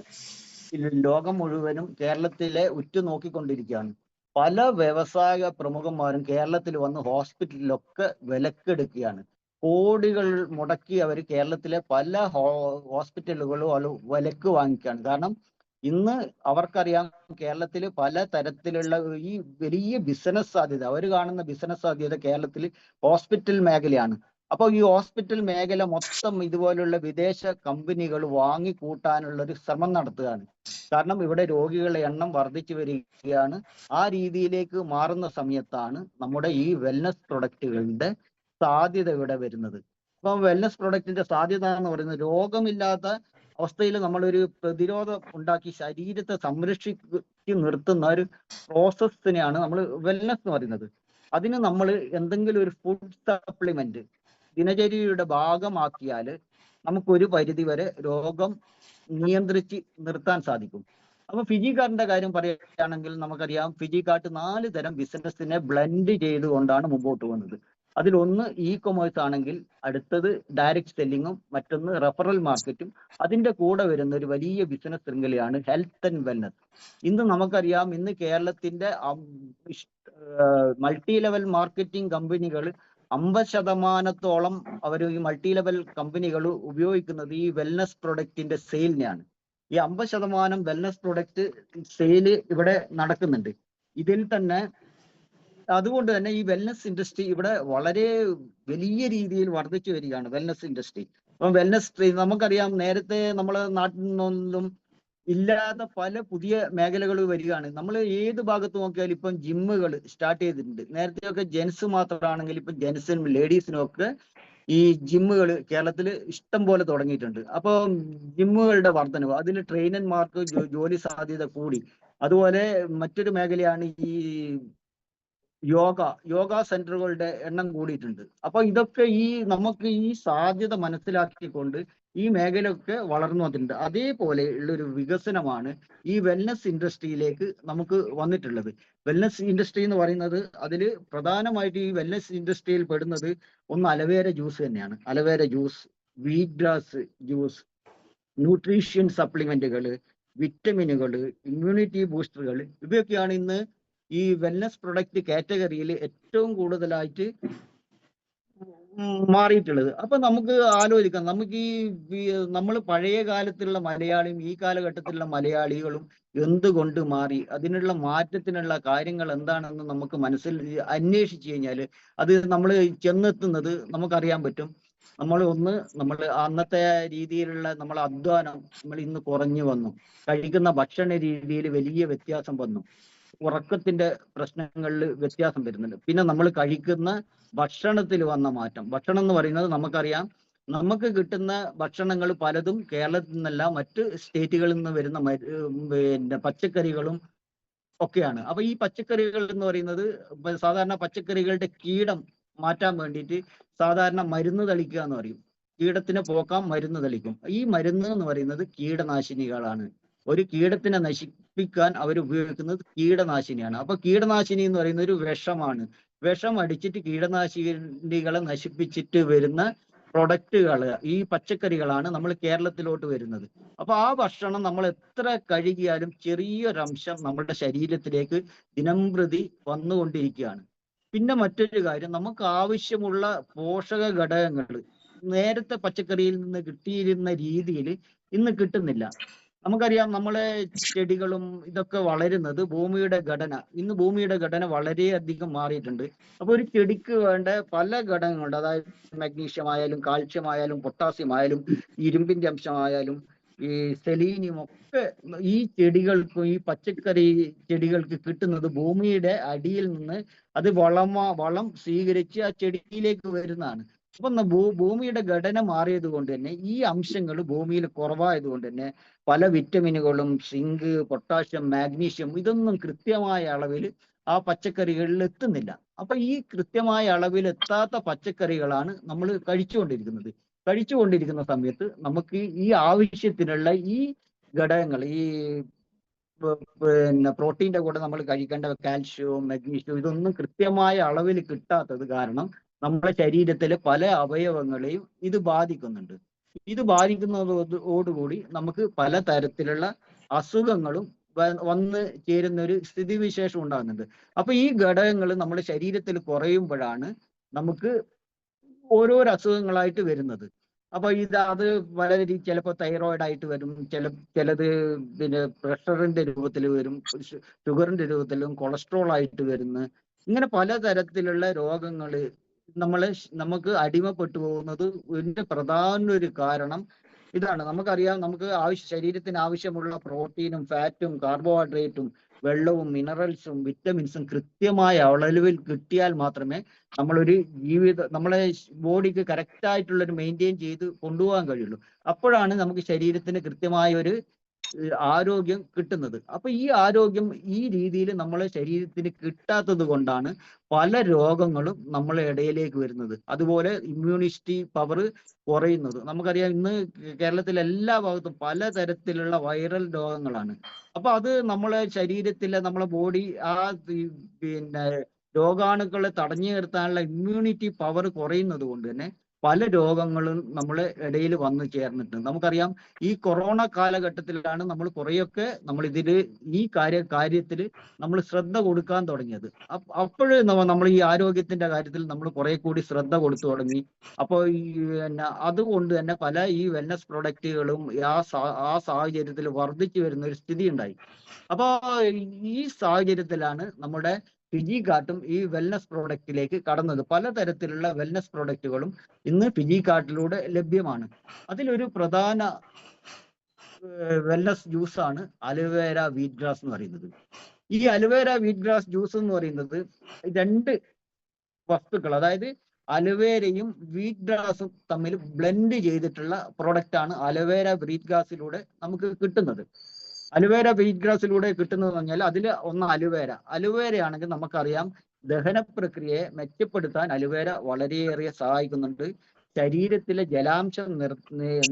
ലോകം മുഴുവനും കേരളത്തിലെ ഉറ്റുനോക്കിക്കൊണ്ടിരിക്കുകയാണ്. പല വ്യവസായ പ്രമുഖന്മാരും കേരളത്തിൽ വന്ന് ഹോസ്പിറ്റലിലൊക്കെ വിലക്കെടുക്കുകയാണ്. കോടികൾ മുടക്കി അവർ കേരളത്തിലെ പല ഹോസ്പിറ്റലുകളും വിലക്ക് വാങ്ങിക്കുകയാണ്. കാരണം ഇന്ന് അവർക്കറിയാം കേരളത്തിൽ പല തരത്തിലുള്ള ഈ വലിയ ബിസിനസ് സാധ്യത, അവർ കാണുന്ന ബിസിനസ് സാധ്യത കേരളത്തിൽ ഹോസ്പിറ്റൽ മേഖലയാണ്. അപ്പോൾ ഈ ഹോസ്പിറ്റൽ മേഖല മൊത്തം ഇതുപോലുള്ള വിദേശ കമ്പനികൾ വാങ്ങിക്കൂട്ടാനുള്ള ഒരു ശ്രമം നടത്തുകയാണ്. കാരണം ഇവിടെ രോഗികളുടെ എണ്ണം വർദ്ധിച്ചു വരികയാണ്. ആ രീതിയിലേക്ക് മാറുന്ന സമയത്താണ് നമ്മുടെ ഈ വെൽനസ് പ്രൊഡക്റ്റുകളുടെ സാധ്യത ഇവിടെ വരുന്നത്. അപ്പം വെൽനസ് പ്രൊഡക്റ്റിന്റെ സാധ്യത എന്ന് പറയുന്നത് രോഗമില്ലാത്ത അവസ്ഥയിൽ നമ്മളൊരു പ്രതിരോധം ഉണ്ടാക്കി ശരീരത്തെ സംരക്ഷിച്ച് നിർത്തുന്ന ഒരു പ്രോസസ്സിനെയാണ് നമ്മൾ വെൽനസ് എന്ന് പറയുന്നത്. അതിന് നമ്മൾ എന്തെങ്കിലും ഒരു ഫുഡ് സപ്ലിമെന്റ് ദിനചര്യയുടെ ഭാഗമാക്കിയാൽ നമുക്കൊരു പരിധിവരെ രോഗം നിയന്ത്രിച്ച് നിർത്താൻ സാധിക്കും. അപ്പൊ ഫിജിക്കാർട്ടിന്റെ കാര്യം പറയുകയാണെങ്കിൽ നമുക്കറിയാം ഫിജിക്കാർട്ട് 4 തരം ബിസിനസ്സിനെ ബ്ലെൻഡ് ചെയ്തുകൊണ്ടാണ് മുമ്പോട്ട് പോകുന്നത്. അതിലൊന്ന് കൊമേഴ്സ് ആണെങ്കിൽ, അടുത്തത് ഡയറക്റ്റ് സെല്ലിങ്ങും, മറ്റൊന്ന് റെഫറൽ മാർക്കറ്റും. അതിന്റെ കൂടെ വരുന്ന ഒരു വലിയ ബിസിനസ് ശൃംഖലയാണ് ഹെൽത്ത് ആൻഡ് വെൽനസ്. ഇന്ന് നമുക്കറിയാം ഇന്ന് കേരളത്തിന്റെ മൾട്ടി ലെവൽ മാർക്കറ്റിംഗ് കമ്പനികൾ 50%-ഓളം അവർ ഈ മൾട്ടി ലെവൽ കമ്പനികൾ ഉപയോഗിക്കുന്നത് ഈ വെൽനസ് പ്രൊഡക്റ്റിന്റെ സെയിലിനെയാണ്. ഈ 50% വെൽനസ് പ്രൊഡക്റ്റ് സെയില് ഇവിടെ നടക്കുന്നുണ്ട്. ഇതിൽ തന്നെ അതുകൊണ്ട് തന്നെ ഈ വെൽനസ് ഇൻഡസ്ട്രി ഇവിടെ വളരെ വലിയ രീതിയിൽ വർദ്ധിച്ചു വരികയാണ്. വെൽനസ് ഇൻഡസ്ട്രി, അപ്പം വെൽനസ് നമുക്കറിയാം നേരത്തെ നമ്മളെ നാട്ടിൽ നിന്നൊന്നും ഇല്ലാത്ത പല പുതിയ മേഖലകൾ വരികയാണ്. നമ്മൾ ഏത് ഭാഗത്ത് നോക്കിയാലും ഇപ്പം ജിമ്മുകൾ സ്റ്റാർട്ട് ചെയ്തിട്ടുണ്ട്. നേരത്തെയൊക്കെ ജെൻസ് മാത്രമാണെങ്കിൽ ഇപ്പം ജെൻസിനും ലേഡീസിനും ഒക്കെ ഈ ജിമ്മുകൾ കേരളത്തിൽ ഇഷ്ടം പോലെ തുടങ്ങിയിട്ടുണ്ട്. അപ്പോൾ ജിമ്മുകളുടെ വർധനവ്, അതിൽ ട്രെയിനർമാർക്ക് ജോലി സാധ്യത കൂടി. അതുപോലെ മറ്റൊരു മേഖലയാണ് ഈ യോഗ സെന്ററുകളുടെ എണ്ണം കൂടിയിട്ടുണ്ട്. അപ്പൊ ഇതൊക്കെ നമുക്ക് ഈ സാധ്യത മനസ്സിലാക്കിക്കൊണ്ട് ഈ മേഖലയൊക്കെ വളർന്നു വന്നിട്ടുണ്ട്. അതേപോലെ ഉള്ളൊരു വികസനമാണ് ഈ വെൽനസ് ഇൻഡസ്ട്രിയിലേക്ക് നമുക്ക് വന്നിട്ടുള്ളത്. വെൽനസ് ഇൻഡസ്ട്രി എന്ന് പറയുന്നത് അതിൽ പ്രധാനമായിട്ട് ഈ വെൽനസ് ഇൻഡസ്ട്രിയിൽ പെടുന്നത് ഒന്ന് അലവേര ജ്യൂസ് തന്നെയാണ്. Aloe vera juice, wheat grass juice, nutrition സപ്ലിമെന്റുകൾ, വിറ്റമിനുകൾ, ഇമ്മ്യൂണിറ്റി ബൂസ്റ്ററുകൾ, ഇവയൊക്കെയാണ് ഇന്ന് ഈ വെൽനസ് പ്രൊഡക്റ്റ് കാറ്റഗറിയിൽ ഏറ്റവും കൂടുതലായിട്ട് മാറിയിട്ടുള്ളത്. അപ്പൊ നമുക്ക് ആലോചിക്കാം, നമുക്ക് നമ്മൾ പഴയ കാലത്തുള്ള മലയാളിയും ഈ കാലഘട്ടത്തിലുള്ള മലയാളികളും എന്തുകൊണ്ട് മാറി, അതിനുള്ള മാറ്റത്തിനുള്ള കാര്യങ്ങൾ എന്താണെന്ന് നമുക്ക് അന്വേഷിച്ചു കഴിഞ്ഞാൽ അത് നമ്മൾ ചെന്നെത്തുന്നത് നമുക്കറിയാൻ പറ്റും. നമ്മൾ അന്നത്തെ രീതിയിലുള്ള നമ്മളെ അധ്വാനം നമ്മൾ ഇന്ന് കുറഞ്ഞു വന്നു. കഴിക്കുന്ന ഭക്ഷണ രീതിയിൽ വലിയ വ്യത്യാസം വന്നു. ഉറക്കത്തിന്റെ പ്രശ്നങ്ങളിൽ വ്യത്യാസം വരുന്നുണ്ട്. പിന്നെ നമ്മൾ കഴിക്കുന്ന ഭക്ഷണത്തിൽ വന്ന മാറ്റം. ഭക്ഷണം എന്ന് പറയുന്നത് നമുക്കറിയാം, നമുക്ക് കിട്ടുന്ന ഭക്ഷണങ്ങൾ പലതും കേരളത്തിൽ നിന്നല്ല മറ്റ് സ്റ്റേറ്റുകളിൽ നിന്ന് വരുന്ന പിന്നെ പച്ചക്കറികളും ഒക്കെയാണ്. അപ്പൊ ഈ പച്ചക്കറികൾ എന്ന് പറയുന്നത് സാധാരണ പച്ചക്കറികളുടെ കീടം മാറ്റാൻ വേണ്ടിയിട്ട് സാധാരണ മരുന്ന് തളിക്കുക എന്ന് പറയും. കീടത്തിനെ പോക്കാൻ മരുന്ന് തളിക്കും. ഈ മരുന്ന് എന്ന് പറയുന്നത് കീടനാശിനികളാണ്. ഒരു കീടത്തിനെ നശിപ്പിക്കാൻ അവർ ഉപയോഗിക്കുന്നത് കീടനാശിനിയാണ്. അപ്പൊ കീടനാശിനി എന്ന് പറയുന്നത് ഒരു വിഷമാണ്. വിഷം അടിച്ചിട്ട് കീടനാശിനികളെ നശിപ്പിച്ചിട്ട് വരുന്ന പ്രൊഡക്റ്റുകൾ, ഈ പച്ചക്കറികളാണ് നമ്മൾ കേരളത്തിലോട്ട് വരുന്നത്. അപ്പൊ ആ ഭക്ഷണം നമ്മൾ എത്ര കഴുകിയാലും ചെറിയൊരംശം നമ്മുടെ ശരീരത്തിലേക്ക് ദിനംപ്രതി വന്നുകൊണ്ടിരിക്കുകയാണ്. പിന്നെ മറ്റൊരു കാര്യം, നമുക്ക് ആവശ്യമുള്ള പോഷക ഘടകങ്ങൾ നേരത്തെ പച്ചക്കറിയിൽ നിന്ന് കിട്ടിയിരുന്ന രീതിയിൽ ഇന്ന് കിട്ടുന്നില്ല. നമുക്കറിയാം, നമ്മളെ ചെടികളും ഇതൊക്കെ വളരുന്നത് ഇന്ന് ഭൂമിയുടെ ഘടന വളരെയധികം മാറിയിട്ടുണ്ട്. അപ്പൊ ഒരു ചെടിക്ക് വേണ്ട പല ഘടകങ്ങളുണ്ട്. അതായത് മഗ്നീഷ്യം ആയാലും കാൽഷ്യം ആയാലും പൊട്ടാസ്യം ആയാലും ഇരുമ്പിന്റെ അംശമായാലും ഈ സെലീനിയം ഒക്കെ ഈ ചെടികൾക്കും ഈ പച്ചക്കറി ചെടികൾക്ക് കിട്ടുന്നത് ഭൂമിയുടെ അടിയിൽ നിന്ന് അത് വളം സ്വീകരിച്ച് ആ ചെടിയിലേക്ക് വരുന്നതാണ്. അപ്പൊ ഭൂമിയുടെ ഘടന മാറിയത് കൊണ്ട് തന്നെ ഈ അംശങ്ങൾ ഭൂമിയിൽ കുറവായത് കൊണ്ട് തന്നെ പല വിറ്റമിനുകളും സിങ്ക്, പൊട്ടാഷ്യം, മാഗ്നീഷ്യം ഇതൊന്നും കൃത്യമായ അളവിൽ ആ പച്ചക്കറികളിൽ എത്തുന്നില്ല. അപ്പൊ ഈ കൃത്യമായ അളവിൽ എത്താത്ത പച്ചക്കറികളാണ് നമ്മൾ കഴിച്ചുകൊണ്ടിരിക്കുന്ന സമയത്ത് നമുക്ക് ഈ ആവശ്യത്തിനുള്ള ഈ ഘടകങ്ങൾ, ഈ പിന്നെ പ്രോട്ടീന്റെ കൂടെ നമ്മൾ കഴിക്കേണ്ട കാൽഷ്യവും മഗ്നീഷ്യവും ഇതൊന്നും കൃത്യമായ അളവിൽ കിട്ടാത്തത് കാരണം നമ്മുടെ ശരീരത്തിലെ പല അവയവങ്ങളെയും ഇത് ബാധിക്കുന്നുണ്ട്. ഇത് ബാധിക്കുന്നതോടുകൂടി നമുക്ക് പലതരത്തിലുള്ള അസുഖങ്ങളും വന്ന് ചേരുന്ന ഒരു സ്ഥിതിവിശേഷം ഉണ്ടാകുന്നുണ്ട്. അപ്പൊ ഈ ഘടകങ്ങൾ നമ്മുടെ ശരീരത്തിൽ കുറയുമ്പോഴാണ് നമുക്ക് ഓരോരോ അസുഖങ്ങളായിട്ട് വരുന്നത്. അപ്പൊ അത് വളരെ ചിലപ്പോൾ തൈറോയിഡ് ആയിട്ട് വരും, ചിലത് പിന്നെ പ്രഷറിന്റെ രൂപത്തിൽ വരും, ഷുഗറിന്റെ രൂപത്തിലും കൊളസ്ട്രോൾ ആയിട്ട് വരുന്നു. ഇങ്ങനെ പലതരത്തിലുള്ള രോഗങ്ങൾ നമുക്ക് അടിമപ്പെട്ടു പോകുന്നത് ഇതിന്റെ പ്രധാന ഒരു കാരണം ഇതാണ്. നമുക്കറിയാം, നമുക്ക് ശരീരത്തിന് ആവശ്യമുള്ള പ്രോട്ടീനും ഫാറ്റും കാർബോഹൈഡ്രേറ്റും വെള്ളവും മിനറൽസും വിറ്റമിൻസും കൃത്യമായ അളവിൽ കിട്ടിയാൽ മാത്രമേ നമ്മളെ ബോഡിക്ക് കറക്റ്റ് ആയിട്ടുള്ള ഒരു മെയിൻറ്റെയിൻ ചെയ്ത് കൊണ്ടുപോകാൻ കഴിയുള്ളൂ. അപ്പോഴാണ് നമുക്ക് ശരീരത്തിന് കൃത്യമായ ഒരു ആരോഗ്യം കിട്ടുന്നത്. അപ്പൊ ഈ ആരോഗ്യം ഈ രീതിയിൽ നമ്മളെ ശരീരത്തിന് കിട്ടാത്തത് കൊണ്ടാണ് പല രോഗങ്ങളും നമ്മളെ ഇടയിലേക്ക് വരുന്നത്. അതുപോലെ ഇമ്മ്യൂണിറ്റി പവർ കുറയുന്നത്. നമുക്കറിയാം, ഇന്ന് കേരളത്തിലെ എല്ലാ ഭാഗത്തും പലതരത്തിലുള്ള വൈറൽ രോഗങ്ങളാണ്. അപ്പൊ അത് നമ്മളെ ശരീരത്തിലെ നമ്മളെ ബോഡി പിന്നെ രോഗാണുക്കളെ തടഞ്ഞു നിർത്താനുള്ള ഇമ്മ്യൂണിറ്റി പവർ കുറയുന്നത് കൊണ്ട് തന്നെ പല രോഗങ്ങളും നമ്മളെ ഇടയിൽ വന്നു ചേർന്നിട്ടുണ്ട്. നമുക്കറിയാം, ഈ കൊറോണ കാലഘട്ടത്തിലാണ് നമ്മൾ കുറെയൊക്കെ ഈ കാര്യത്തിൽ നമ്മൾ ശ്രദ്ധ കൊടുക്കാൻ തുടങ്ങിയത്. അപ്പോഴേ നമ്മൾ ഈ ആരോഗ്യത്തിന്റെ കാര്യത്തിൽ നമ്മൾ കുറെ കൂടി ശ്രദ്ധ കൊടുത്തു തുടങ്ങി. അപ്പോൾ അതുകൊണ്ട് തന്നെ പല ഈ വെൽനസ് പ്രൊഡക്റ്റുകളും ആ സാഹചര്യത്തിൽ വർദ്ധിച്ചു വരുന്ന ഒരു സ്ഥിതി ഉണ്ടായി. അപ്പൊ ഈ സാഹചര്യത്തിലാണ് നമ്മുടെ ഫിജി കാർട്ടും ഈ വെൽനസ് പ്രോഡക്റ്റിലേക്ക് കടന്നത്. പലതരത്തിലുള്ള വെൽനസ് പ്രോഡക്റ്റുകളും ഇന്ന് ഫിജി കാർട്ടിലൂടെ ലഭ്യമാണ്. അതിലൊരു പ്രധാന വെൽനസ് ജ്യൂസാണ് അലോവേര വീറ്റ് ഗ്രാസ് എന്ന് പറയുന്നത്. ഈ അലോവേര വീറ്റ് ഗ്രാസ് ജ്യൂസ് എന്ന് പറയുന്നത് രണ്ട് വസ്തുക്കൾ, അതായത് അലോവേരയും വീറ്റ് ഗ്രാസും തമ്മിൽ ബ്ലെൻഡ് ചെയ്തിട്ടുള്ള പ്രോഡക്റ്റ് ആണ് അലോവേര വീറ്റ് ഗ്രാസിലൂടെ നമുക്ക് കിട്ടുന്നത്. അലോവേര വീറ്റ് ഗ്രാസിലൂടെ കിട്ടുന്നതെന്ന് പറഞ്ഞാൽ അതിൽ ഒന്ന് അലോവേരയാണെങ്കിൽ നമുക്കറിയാം, ദഹന പ്രക്രിയയെ മെച്ചപ്പെടുത്താൻ അലോവേര വളരെയേറെ സഹായിക്കുന്നുണ്ട്. ശരീരത്തിലെ ജലാംശം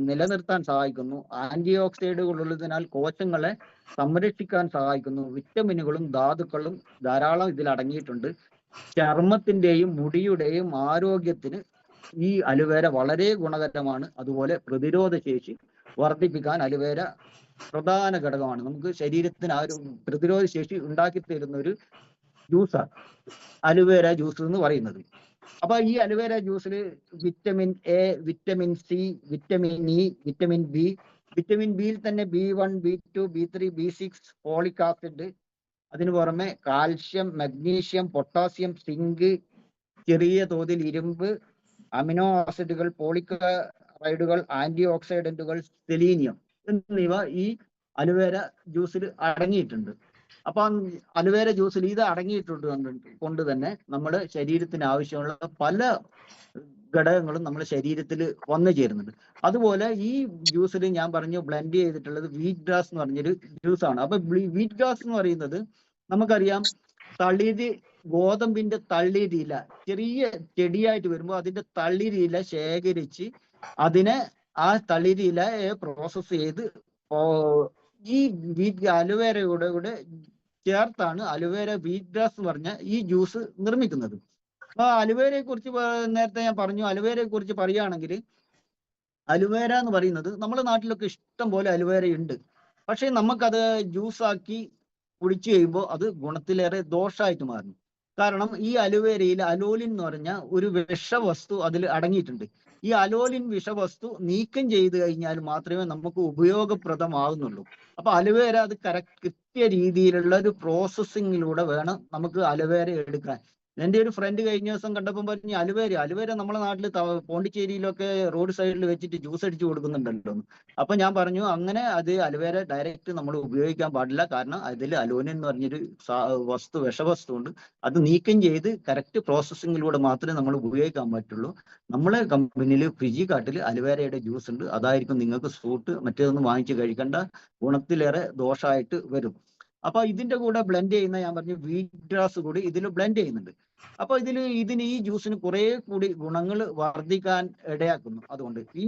നിലനിർത്താൻ സഹായിക്കുന്നു. ആന്റി ഓക്സിഡന്റുകൾ ഉള്ളതിനാൽ കോശങ്ങളെ സംരക്ഷിക്കാൻ സഹായിക്കുന്നു. വിറ്റമിനുകളും ധാതുക്കളും ധാരാളം ഇതിൽ അടങ്ങിയിട്ടുണ്ട്. ചർമ്മത്തിന്റെയും മുടിയുടെയും ആരോഗ്യത്തിന് ഈ അലോവേര വളരെ ഗുണകരമാണ്. അതുപോലെ പ്രതിരോധ ശേഷി വർദ്ധിപ്പിക്കാൻ അലോവേര പ്രധാന ഘടകമാണ്. നമുക്ക് ശരീരത്തിന് ആ ഒരു പ്രതിരോധ ശേഷി ഉണ്ടാക്കി തരുന്ന ഒരു ജ്യൂസാണ് അലോവേര ജ്യൂസ് എന്ന് പറയുന്നത്. അപ്പൊ ഈ അലോവേര ജ്യൂസിൽ vitamin A, vitamin C, vitamin E, vitamin B, vitamin ബിയിൽ തന്നെ B1, B2, B3, B6, folic acid, അതിനു പുറമെ കാൽഷ്യം, മഗ്നീഷ്യം, പൊട്ടാസ്യം, സിങ്ക്, ചെറിയ തോതിൽ ഇരുമ്പ്, അമിനോ ആസിഡുകൾ, പോളിക്ലോറൈഡുകൾ, ആന്റി ഓക്സിഡന്റുകൾ, സെലീനിയം എന്നിവ ഈ അലോവേര ജ്യൂസിൽ അടങ്ങിയിട്ടുണ്ട്. അപ്പൊ അലോവേര ജ്യൂസിൽ ഇത് അടങ്ങിയിട്ടുണ്ട് കൊണ്ട് തന്നെ നമ്മുടെ ശരീരത്തിന് ആവശ്യമുള്ള പല ഘടകങ്ങളും നമ്മുടെ ശരീരത്തിൽ വന്നു ചേരുന്നുണ്ട്. അതുപോലെ ഈ ജ്യൂസിൽ ഞാൻ പറഞ്ഞു ബ്ലെൻഡ് ചെയ്തിട്ടുള്ളത് വീറ്റ് ഗ്രാസ് എന്ന് പറഞ്ഞൊരു ജ്യൂസാണ്. അപ്പൊ വീറ്റ് ഗ്രാസ് എന്ന് പറയുന്നത് നമുക്കറിയാം, ഗോതമ്പിന്റെ തളിരില ചെറിയ ചെടിയായിട്ട് വരുമ്പോൾ അതിന്റെ തളിരില ശേഖരിച്ച് അതിനെ ആ തളിരിലയെ പ്രോസസ് ചെയ്ത് ഈ അലോവേരയുടെ കൂടെ ചേർത്താണ് അലോവേര വീറ്റ് ഗ്രാസ് എന്ന് പറഞ്ഞ ഈ ജ്യൂസ് നിർമ്മിക്കുന്നത്. അപ്പൊ അലോവേരയെ കുറിച്ച് നേരത്തെ ഞാൻ പറഞ്ഞു, അലോവേരയെ കുറിച്ച് പറയുകയാണെങ്കിൽ അലുവേര എന്ന് പറയുന്നത് നമ്മുടെ നാട്ടിലൊക്കെ ഇഷ്ടം പോലെ അലുവേര ഉണ്ട്. പക്ഷേ നമുക്കത് ജ്യൂസാക്കി കുടിച്ചു കഴിയുമ്പോൾ അത് ഗുണത്തിലേറെ ദോഷമായിട്ട് മാറുന്നു. കാരണം ഈ അലുവേരയിൽ അലോലിൻ എന്ന് പറഞ്ഞ ഒരു വിഷവസ്തു അതിൽ അടങ്ങിയിട്ടുണ്ട്. ഈ അലോലിൻ വിഷവസ്തു നീക്കം ചെയ്ത് കഴിഞ്ഞാൽ മാത്രമേ നമുക്ക് ഉപയോഗപ്രദമാകുന്നുള്ളൂ. അപ്പൊ അലുവേര അത് കൃത്യ രീതിയിലുള്ള ഒരു പ്രോസസ്സിങ്ങിലൂടെ വേണം നമുക്ക് അലുവേര എടുക്കാൻ. എന്റെ ഒരു ഫ്രണ്ട് കഴിഞ്ഞ ദിവസം കണ്ടപ്പോൾ പറഞ്ഞു, അലുവേര നമ്മുടെ നാട്ടിൽ പോണ്ടിച്ചേരിയിലൊക്കെ റോഡ് സൈഡിൽ വെച്ചിട്ട് ജ്യൂസ് അടിച്ചു കൊടുക്കുന്നുണ്ടല്ലോ. അപ്പൊ ഞാൻ പറഞ്ഞു, അങ്ങനെ അത് അലുവേര ഡയറക്റ്റ് നമ്മൾ ഉപയോഗിക്കാൻ പാടില്ല. കാരണം അതിൽ അലോനിൻ എന്ന് പറഞ്ഞൊരു വിഷവസ്തു ഉണ്ട്. അത് നീക്കം ചെയ്ത് കറക്റ്റ് പ്രോസസ്സിങ്ങിലൂടെ മാത്രമേ നമ്മൾ ഉപയോഗിക്കാൻ പറ്റുള്ളൂ. നമ്മളെ കമ്പനിയിൽ ഫിജി കാട്ടിൽ അലുവേരയുടെ ജ്യൂസ് ഉണ്ട്. അതായിരിക്കും നിങ്ങൾക്ക് സൂട്ട്. മറ്റേതൊന്നും വാങ്ങിച്ച് കഴിക്കേണ്ട, ഗുണത്തിലേറെ ദോഷമായിട്ട് വരും. അപ്പൊ ഇതിന്റെ കൂടെ ബ്ലെൻഡ് ചെയ്യുന്ന, ഞാൻ പറഞ്ഞു, വീറ്റ് ഗ്രാസ് കൂടി ഇതിൽ ബ്ലെൻഡ് ചെയ്യുന്നുണ്ട്. അപ്പൊ ഇതിന് ഈ ജ്യൂസിന് കുറെ കൂടി ഗുണങ്ങൾ വർദ്ധിക്കാൻ ഇടയാക്കുന്നു. അതുകൊണ്ട് ഈ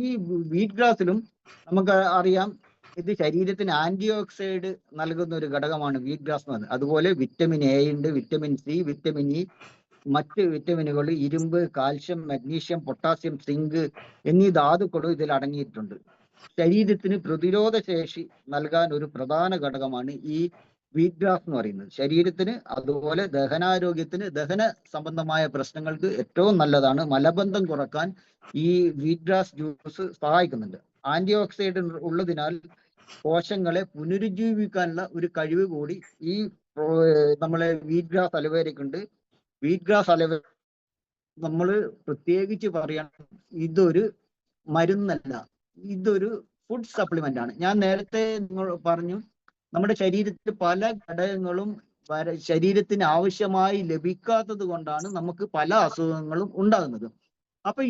വീറ്റ് ഗ്രാസിലും നമുക്ക് അറിയാം, ഇത് ശരീരത്തിന് ആന്റി ഓക്സൈഡ് നൽകുന്ന ഒരു ഘടകമാണ് വീറ്റ് ഗ്രാസ് എന്ന് പറയുന്നത്. അതുപോലെ വിറ്റമിൻ എ ഉണ്ട്, വിറ്റമിൻ സി, വിറ്റമിൻ ഇ, മറ്റ് വിറ്റമിനുകൾ, ഇരുമ്പ്, കാൽഷ്യം, മഗ്നീഷ്യം, പൊട്ടാസ്യം, സിങ്ക് എന്നീ ധാതുക്കളും ഇതിൽ അടങ്ങിയിട്ടുണ്ട്. ശരീരത്തിന് പ്രതിരോധ ശേഷി നൽകാൻ ഒരു പ്രധാന ഘടകമാണ് ഈ വീറ്റ് ഗ്രാസ് എന്ന് പറയുന്നത്. ശരീരത്തിന്, അതുപോലെ ദഹനാരോഗ്യത്തിന്, ദഹന സംബന്ധമായ പ്രശ്നങ്ങൾക്ക് ഏറ്റവും നല്ലതാണ്. മലബന്ധം കുറക്കാൻ ഈ വീറ്റ് ഗ്രാസ് ജ്യൂസ് സഹായിക്കുന്നുണ്ട്. ആന്റി ഓക്സിഡന്റ് ഉള്ളതിനാൽ കോശങ്ങളെ പുനരുജ്ജീവിക്കാനുള്ള ഒരു കഴിവ് കൂടി ഈ നമ്മളെ വീറ്റ് ഗ്രാസ് അലുവേരയ്ക്കുണ്ട്. വീറ്റ് ഗ്രാസ് അലുവേര നമ്മൾ പ്രത്യേകിച്ച് പറയണം, ഇതൊരു മരുന്നല്ല, ഇതൊരു ഫുഡ് സപ്ലിമെന്റ് ആണ്. ഞാൻ നേരത്തെ നിങ്ങൾ പറഞ്ഞു, നമ്മുടെ ശരീരത്തിൽ പല ഘടകങ്ങളും ശരീരത്തിന് ആവശ്യമായി ലഭിക്കാത്തത് കൊണ്ടാണ് നമുക്ക് പല അസുഖങ്ങളും ഉണ്ടാകുന്നത്. അപ്പൊ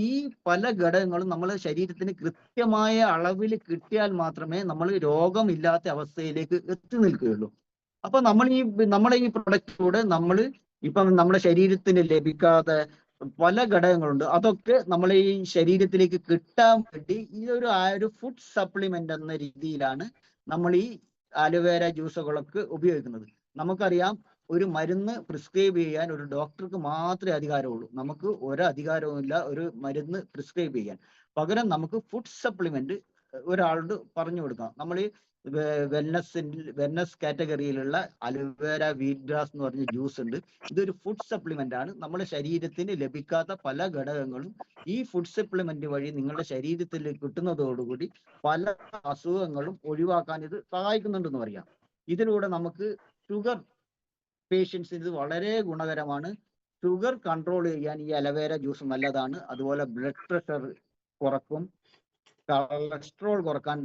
ഈ പല ഘടകങ്ങളും നമ്മുടെ ശരീരത്തിന് കൃത്യമായ അളവിൽ കിട്ടിയാൽ മാത്രമേ നമ്മൾ രോഗമില്ലാത്ത അവസ്ഥയിലേക്ക് എത്തി നിൽക്കുകയുള്ളൂ. അപ്പൊ നമ്മുടെ ഈ പ്രൊഡക്റ്റിലൂടെ നമ്മൾ ഇപ്പം നമ്മുടെ ശരീരത്തിന് ലഭിക്കാത്ത പല ഘടകങ്ങളുണ്ട്. അതൊക്കെ നമ്മളെ ഈ ശരീരത്തിലേക്ക് കിട്ടാൻ വേണ്ടി ഒരു ഫുഡ് സപ്ലിമെന്റ് എന്ന രീതിയിലാണ് നമ്മൾ ഈ അലോവേര ജ്യൂസുകളൊക്കെ ഉപയോഗിക്കുന്നത്. നമുക്കറിയാം, ഒരു മരുന്ന് പ്രിസ്ക്രൈബ് ചെയ്യാൻ ഒരു ഡോക്ടർക്ക് മാത്രമേ അധികാരമുള്ളൂ. നമുക്ക് ഒരു അധികാരവുമില്ല ഒരു മരുന്ന് പ്രിസ്ക്രൈബ് ചെയ്യാൻ. പകരം നമുക്ക് ഫുഡ് സപ്ലിമെന്റ് ഒരാളോട് പറഞ്ഞു കൊടുക്കാം. നമ്മൾ ഈ വെൽനസ് കാറ്റഗറിയിലുള്ള അലോവേര വീറ്റ് ഗ്രാസ് എന്ന് പറഞ്ഞ ജ്യൂസ് ഉണ്ട്. ഇതൊരു ഫുഡ് സപ്ലിമെന്റ് ആണ്. നമ്മുടെ ശരീരത്തിന് ലഭിക്കാത്ത പല ഘടകങ്ങളും ഈ ഫുഡ് സപ്ലിമെന്റ് വഴി നിങ്ങളുടെ ശരീരത്തിൽ കിട്ടുന്നതോടുകൂടി പല അസുഖങ്ങളും ഒഴിവാക്കാൻ ഇത് സഹായിക്കുന്നുണ്ടെന്ന് പറയാം. ഇതിലൂടെ നമുക്ക് ഷുഗർ പേഷ്യൻസിന് ഇത് വളരെ ഗുണകരമാണ്. ഷുഗർ കൺട്രോൾ ചെയ്യാൻ ഈ അലോവേര ജ്യൂസ് നല്ലതാണ്. അതുപോലെ ബ്ലഡ് പ്രഷർ കുറക്കും, കൊളസ്ട്രോൾ കുറക്കാൻ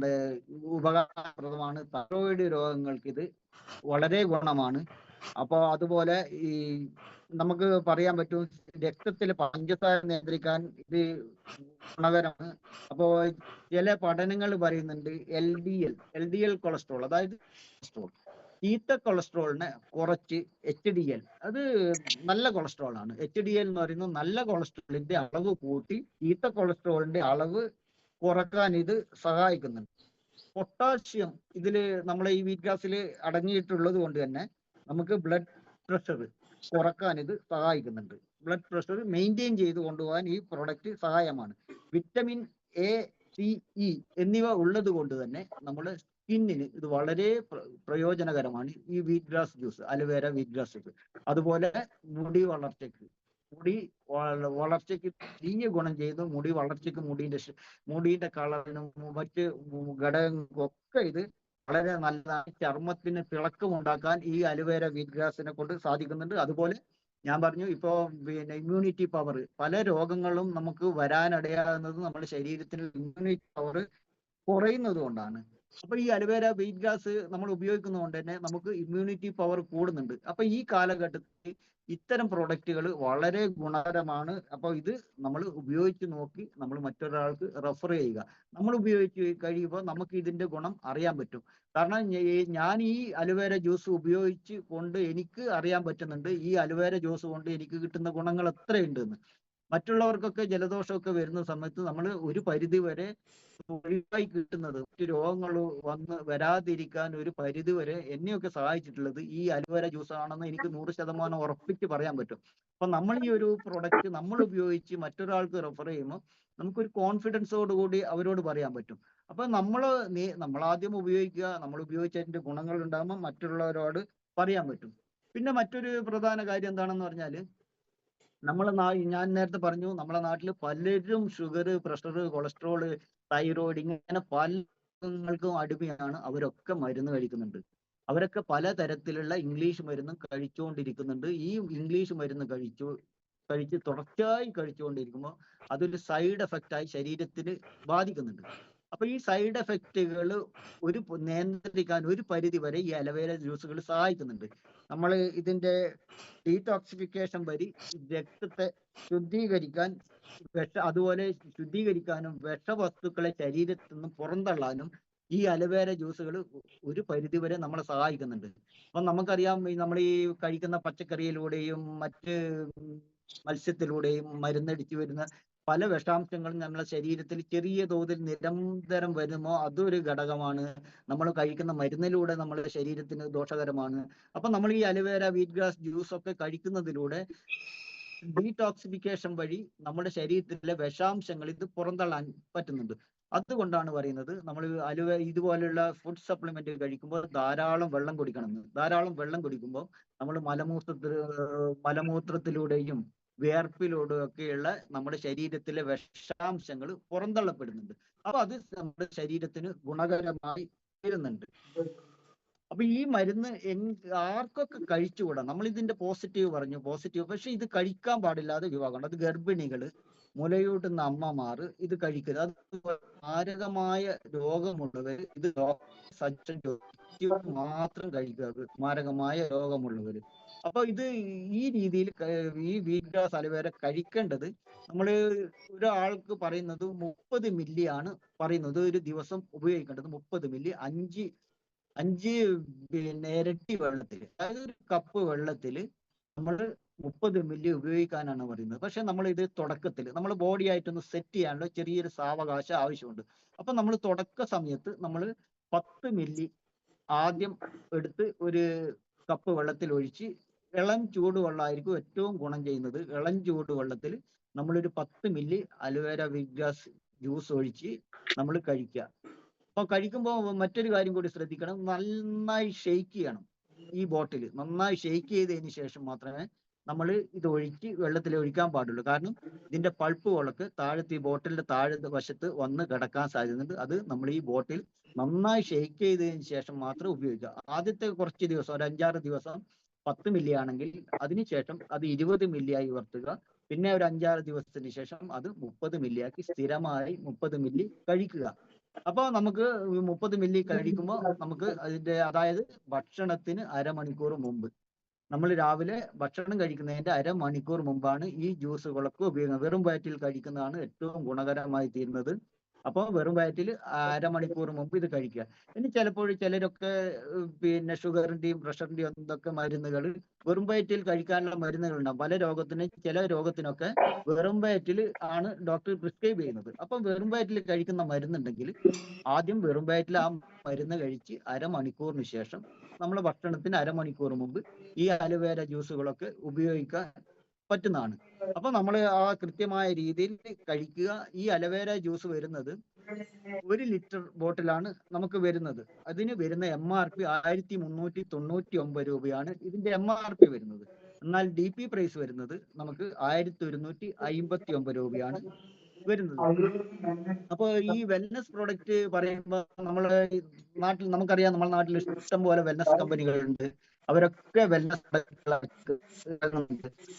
ഉപകാരപ്രദമാണ്. തൈറോയിഡ് രോഗങ്ങൾക്ക് ഇത് വളരെ ഗുണമാണ്. അപ്പോൾ അതുപോലെ ഈ നമുക്ക് പറയാൻ പറ്റും, രക്തത്തിൽ പഞ്ചസാര നിയന്ത്രിക്കാൻ ഇത് ഗുണകരമാണ്. അപ്പോൾ ചില പഠനങ്ങൾ പറയുന്നുണ്ട് എൽ ഡി എൽ കൊളസ്ട്രോൾ, അതായത് കൊളസ്ട്രോൾ, ചീത്ത കൊളസ്ട്രോളിനെ കുറച്ച് HDL, അത് നല്ല കൊളസ്ട്രോൾ ആണ്. HDL എന്ന് പറയുന്നത് നല്ല കൊളസ്ട്രോളിന്റെ അളവ് കൂട്ടി ചീത്ത കൊളസ്ട്രോളിന്റെ അളവ് കുറക്കാൻ ഇത് സഹായിക്കുന്നുണ്ട്. പൊട്ടാസ്യം ഇതില് നമ്മളെ ഈ വീറ്റ് ഗ്രാസിൽ അടങ്ങിയിട്ടുള്ളത് കൊണ്ട് തന്നെ നമുക്ക് ബ്ലഡ് പ്രഷർ കുറക്കാൻ ഇത് സഹായിക്കുന്നുണ്ട്. ബ്ലഡ് പ്രഷർ മെയിൻറ്റെയിൻ ചെയ്ത് കൊണ്ടുപോകാൻ ഈ പ്രൊഡക്റ്റ് സഹായമാണ്. വിറ്റമിൻ എ, സി, ഇ എന്നിവ ഉള്ളത് കൊണ്ട് തന്നെ നമ്മുടെ സ്കിന്നിന് ഇത് വളരെ പ്രയോജനകരമാണ്. ഈ wheat grass juice, aloe vera wheat grass juice. അതുപോലെ മുടി വളർച്ചയ്ക്ക് വലിയ ഗുണം ചെയ്തു. മുടി വളർച്ചയ്ക്ക്, മുടിയുടെ കളറിനും മറ്റ് ഘടകങ്ങൾക്കും ഒക്കെ ഇത് വളരെ നല്ലതാണ്. ചർമ്മത്തിന് തിളക്കം ഉണ്ടാക്കാൻ ഈ അലോവേര വീറ്റ് ഗ്രാസിനെ കൊണ്ട് സാധിക്കുന്നുണ്ട്. അതുപോലെ ഞാൻ പറഞ്ഞു, ഇപ്പോ ഇമ്മ്യൂണിറ്റി പവർ, പല രോഗങ്ങളും നമുക്ക് വരാനിടയാകുന്നത് നമ്മുടെ ശരീരത്തിൽ ഇമ്മ്യൂണിറ്റി പവർ കുറയുന്നത് കൊണ്ടാണ്. അപ്പൊ ഈ അലോവേര വീറ്റ് ഗ്രാസ് നമ്മൾ ഉപയോഗിക്കുന്നത് കൊണ്ട് തന്നെ നമുക്ക് ഇമ്മ്യൂണിറ്റി പവർ കൂടുന്നുണ്ട്. അപ്പൊ ഈ കാലഘട്ടത്തിൽ ഇത്തരം പ്രൊഡക്റ്റുകൾ വളരെ ഗുണകരമാണ്. അപ്പോൾ ഇത് നമ്മൾ ഉപയോഗിച്ച് നോക്കി നമ്മൾ മറ്റൊരാൾക്ക് റെഫർ ചെയ്യുക. നമ്മൾ ഉപയോഗിച്ച് കഴിയുമ്പോൾ നമുക്ക് ഇതിന്റെ ഗുണം അറിയാൻ പറ്റും. കാരണം ഞാൻ ഈ അലോവേര ജ്യൂസ് ഉപയോഗിച്ച് കൊണ്ട് എനിക്ക് അറിയാൻ പറ്റുന്നുണ്ട്, ഈ അലോവേര ജ്യൂസ് കൊണ്ട് എനിക്ക് കിട്ടുന്ന ഗുണങ്ങൾ എത്രയുണ്ടെന്ന്. മറ്റുള്ളവർക്കൊക്കെ ജലദോഷമൊക്കെ വരുന്ന സമയത്ത് നമ്മൾ ഒരു പരിധി വരെ ഒഴിവായി കിട്ടുന്നത്, മറ്റു രോഗങ്ങൾ വരാതിരിക്കാൻ ഒരു പരിധി വരെ എന്നെയൊക്കെ സഹായിച്ചിട്ടുള്ളത് ഈ അലോവേര ജ്യൂസ് ആണെന്ന് എനിക്ക് 100% ഉറപ്പിച്ച് പറയാൻ പറ്റും. അപ്പൊ നമ്മൾ ഈ ഒരു പ്രൊഡക്റ്റ് നമ്മൾ ഉപയോഗിച്ച് മറ്റൊരാൾക്ക് റെഫർ ചെയ്യുമ്പോൾ നമുക്കൊരു കോൺഫിഡൻസോടുകൂടി അവരോട് പറയാൻ പറ്റും. അപ്പൊ നമ്മളാദ്യം ഉപയോഗിക്കുക, നമ്മൾ ഉപയോഗിച്ചതിന്റെ ഗുണങ്ങൾ ഉണ്ടാകുമ്പോൾ മറ്റുള്ളവരോട് പറയാൻ പറ്റും. പിന്നെ മറ്റൊരു പ്രധാന കാര്യം എന്താണെന്ന് പറഞ്ഞാല്, ഞാൻ നേരത്തെ പറഞ്ഞു, നമ്മളെ നാട്ടിൽ പലരും ഷുഗർ, പ്രഷർ, കൊളസ്ട്രോള്, തൈറോയിഡ് ഇങ്ങനെ പല രോഗങ്ങൾക്കും അടിമയാണ്. അവരൊക്കെ മരുന്ന് കഴിക്കുന്നുണ്ട്. അവരൊക്കെ പലതരത്തിലുള്ള ഇംഗ്ലീഷ് മരുന്നും കഴിച്ചുകൊണ്ടിരിക്കുന്നുണ്ട്. ഈ ഇംഗ്ലീഷ് മരുന്ന് കഴിച്ച് തുടർച്ചയായി കഴിച്ചുകൊണ്ടിരിക്കുമ്പോൾ അതൊരു സൈഡ് എഫക്റ്റായി ശരീരത്തിന് ബാധിക്കുന്നുണ്ട്. അപ്പൊ ഈ സൈഡ് എഫക്റ്റുകൾ നിയന്ത്രിക്കാൻ ഒരു പരിധി വരെ ഈ അലവേര ജ്യൂസുകൾ സഹായിക്കുന്നുണ്ട്. നമ്മൾ ഇതിന്റെ ഡീടോക്സിഫിക്കേഷൻ വഴി രക്തത്തെ ശുദ്ധീകരിക്കാൻ, അതുപോലെ ശുദ്ധീകരിക്കാനും വിഷവസ്തുക്കളെ ശരീരത്തിൽ നിന്നും പുറന്തള്ളാനും ഈ അലവേര ജ്യൂസുകൾ ഒരു പരിധി വരെ നമ്മളെ സഹായിക്കുന്നുണ്ട്. അപ്പൊ നമുക്കറിയാം, നമ്മൾ ഈ കഴിക്കുന്ന പച്ചക്കറിയിലൂടെയും മറ്റ് മത്സ്യത്തിലൂടെയും മരുന്നടിച്ചു വരുന്ന പല വിഷാംശങ്ങളും നമ്മുടെ ശരീരത്തിൽ ചെറിയ തോതിൽ നിരന്തരം വരുമ്പോൾ അതൊരു ഘടകമാണ്. നമ്മൾ കഴിക്കുന്ന മരുന്നിലൂടെ നമ്മുടെ ശരീരത്തിന് ദോഷകരമാണ്. അപ്പൊ നമ്മൾ ഈ അലോവേര, വീറ്റ് ഗ്രാസ് ജ്യൂസ് ഒക്കെ കഴിക്കുന്നതിലൂടെ ഡീടോക്സിഫിക്കേഷൻ വഴി നമ്മുടെ ശരീരത്തിലെ വിഷാംശങ്ങൾ ഇത് പുറന്തള്ളാൻ പറ്റുന്നുണ്ട്. അതുകൊണ്ടാണ് പറയുന്നത് നമ്മൾ ഇതുപോലുള്ള ഫുഡ് സപ്ലിമെന്റ് കഴിക്കുമ്പോൾ ധാരാളം വെള്ളം കുടിക്കണമെന്ന്. ധാരാളം വെള്ളം കുടിക്കുമ്പോൾ നമ്മൾ മലമൂത്രത്തിലൂടെയും വിയർപ്പിലൂടെയും ഒക്കെയുള്ള നമ്മുടെ ശരീരത്തിലെ വിഷാംശങ്ങൾ പുറന്തള്ളപ്പെടുന്നുണ്ട്. അപ്പൊ അത് നമ്മുടെ ശരീരത്തിന് ഗുണകരമായി തീരുന്നുണ്ട്. അപ്പൊ ഈ മരുന്ന് ആർക്കൊക്കെ കഴിച്ചുകൂടാ. നമ്മൾ ഇതിന്റെ പോസിറ്റീവ് പറഞ്ഞു, പക്ഷെ ഇത് കഴിക്കാൻ പാടില്ലാതെ വിഭാഗമുണ്ട്. അത് ഗർഭിണികള്, മുലയൂട്ടുന്ന അമ്മമാർ ഇത് കഴിക്കരുത്. അത് മാരകമായ രോഗമുള്ളവർ ഇത് മാത്രം കഴിക്കുക, മാരകമായ രോഗമുള്ളവര്. അപ്പൊ ഇത് ഈ രീതിയിൽ ഈ വീറ്റ് ഗ്രാസ് അലോവേര കഴിക്കേണ്ടത് നമ്മൾ ഒരാൾക്ക് പറയുന്നത് 30 മില്ലിയാണ് പറയുന്നത്. ഒരു ദിവസം ഉപയോഗിക്കേണ്ടത് 30 മില്ലി 5 ഇരട്ടി വെള്ളത്തിൽ, അതായത് ഒരു കപ്പ് വെള്ളത്തിൽ നമ്മൾ 30 മില്ലി ഉപയോഗിക്കാനാണ് പറയുന്നത്. പക്ഷെ നമ്മൾ ഇത് തുടക്കത്തിൽ നമ്മൾ ബോഡി ആയിട്ടൊന്ന് സെറ്റ് ചെയ്യാനുള്ള ചെറിയൊരു സാവകാശം ആവശ്യമുണ്ട്. അപ്പൊ നമ്മൾ തുടക്ക സമയത്ത് നമ്മൾ 10 മില്ലി ആദ്യം എടുത്ത് ഒരു കപ്പ് വെള്ളത്തിൽ ഒഴിച്ച്, ഇളം ചൂടുവെള്ളമായിരിക്കും ഏറ്റവും ഗുണം ചെയ്യുന്നത്. ഇളം ചൂടുവെള്ളത്തിൽ നമ്മളൊരു 10 milli aloe vera wheat grass juice ഒഴിച്ച് നമ്മൾ കഴിക്കുക. അപ്പൊ കഴിക്കുമ്പോൾ മറ്റൊരു കാര്യം കൂടി ശ്രദ്ധിക്കണം, നന്നായി ഷെയ്ക്ക് ചെയ്യണം. ഈ ബോട്ടിൽ നന്നായി ഷെയ്ക്ക് ചെയ്തതിന് ശേഷം മാത്രമേ നമ്മൾ ഇത് വെള്ളത്തിൽ ഒഴിക്കാൻ പാടുള്ളൂ. കാരണം ഇതിന്റെ പൾപ്പുകളൊക്കെ ഈ ബോട്ടിലിന്റെ താഴെ വശത്ത് വന്ന് കിടക്കാൻ സാധ്യതയുണ്ട്. അത് നമ്മൾ ഈ ബോട്ടിൽ നന്നായി ഷെയ്ക്ക് ചെയ്തതിന് ശേഷം മാത്രം ഉപയോഗിക്കുക. ആദ്യത്തെ കുറച്ച് ദിവസം, ഒരു 5-6 ദിവസം 10 മില്ലി ആണെങ്കിൽ അതിനുശേഷം അത് 20 മില്ലിയായി ഉയർത്തുക. പിന്നെ ഒരു 5-6 ദിവസത്തിന് ശേഷം അത് 30 മില്ലിയാക്കി സ്ഥിരമായി 30 മില്ലി കഴിക്കുക. അപ്പൊ നമുക്ക് 30 മില്ലി കഴിക്കുമ്പോൾ നമുക്ക് അതായത് ഭക്ഷണത്തിന് അരമണിക്കൂർ മുമ്പ്, നമ്മൾ രാവിലെ ഭക്ഷണം കഴിക്കുന്നതിന്റെ അരമണിക്കൂർ മുമ്പാണ് ഈ ജ്യൂസുകളൊക്കെ ഉപയോഗിക്കുന്നത്. വെറും വയറ്റിൽ കഴിക്കുന്നതാണ് ഏറ്റവും ഗുണകരമായി തീരുന്നത്. അപ്പോൾ വെറും വയറ്റിൽ അരമണിക്കൂർ മുമ്പ് ഇത് കഴിക്കുക. ഇനി ചിലരൊക്കെ പിന്നെ ഷുഗറിന്റെയും പ്രഷറിന്റെയും എന്തൊക്കെ മരുന്നുകൾ വെറും വയറ്റിൽ കഴിക്കാനുള്ള മരുന്നുകൾ ഉണ്ടാകും. ചില രോഗത്തിനൊക്കെ വെറും വയറ്റിൽ ആണ് ഡോക്ടർ പ്രിസ്ക്രൈബ് ചെയ്യുന്നത്. അപ്പം വെറും വയറ്റിൽ കഴിക്കുന്ന മരുന്നുണ്ടെങ്കിൽ ആദ്യം വെറും വയറ്റിൽ ആ മരുന്ന് കഴിച്ച് അരമണിക്കൂറിന് ശേഷം നമ്മളെ ഭക്ഷണത്തിന് അരമണിക്കൂർ മുമ്പ് ഈ അലോവേര ജ്യൂസുകളൊക്കെ ഉപയോഗിക്കാൻ പറ്റുന്നതാണ്. അപ്പൊ നമ്മൾ ആ കൃത്യമായ രീതിയിൽ കഴിക്കുക. ഈ അലോവേര ജ്യൂസ് വരുന്നത് 1 ലിറ്റർ ബോട്ടിലാണ് നമുക്ക് വരുന്നത്. അതിന് വരുന്ന MRP 1399 രൂപയാണ് ഇതിന്റെ MRP വരുന്നത്. എന്നാൽ DP പ്രൈസ് വരുന്നത് നമുക്ക് 1159 രൂപയാണ് വരുന്നത്. അപ്പൊ ഈ വെൽനസ് പ്രോഡക്റ്റ് പറയുമ്പോൾ നമ്മുടെ നാട്ടിൽ നമുക്കറിയാം, നമ്മുടെ നാട്ടിൽ ഇഷ്ടം പോലെ വെൽനസ് കമ്പനികളുണ്ട്. അവരൊക്കെ വെൽനസ് പ്രൊഡക്റ്റ്.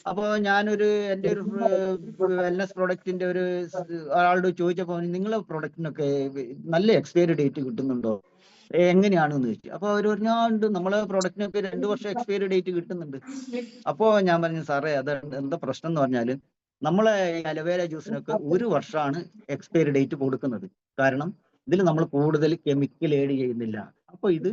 അപ്പൊ എൻ്റെ ഒരു വെൽനസ് പ്രോഡക്റ്റിന്റെ ആളോട് ചോദിച്ചപ്പോൾ, നിങ്ങളെ പ്രൊഡക്റ്റിനൊക്കെ നല്ല എക്സ്പയറി ഡേറ്റ് കിട്ടുന്നുണ്ടോ, എങ്ങനെയാണെന്ന് ചോദിച്ചു. അപ്പൊ അവർ പറഞ്ഞാണ്ട് നമ്മളെ പ്രൊഡക്റ്റിനൊക്കെ 2 വർഷം എക്സ്പയറി ഡേറ്റ് കിട്ടുന്നുണ്ട്. അപ്പോ ഞാൻ പറഞ്ഞു, സാറേ അത് എന്താ പ്രശ്നം എന്ന് പറഞ്ഞാല്, നമ്മളെ അലോവേര ജ്യൂസിനൊക്കെ 1 വർഷമാണ് എക്സ്പയറി ഡേറ്റ് കൊടുക്കുന്നത്. കാരണം ഇതിൽ നമ്മൾ കൂടുതൽ കെമിക്കൽ ഏഡ് ചെയ്യുന്നില്ല. അപ്പൊ ഇത്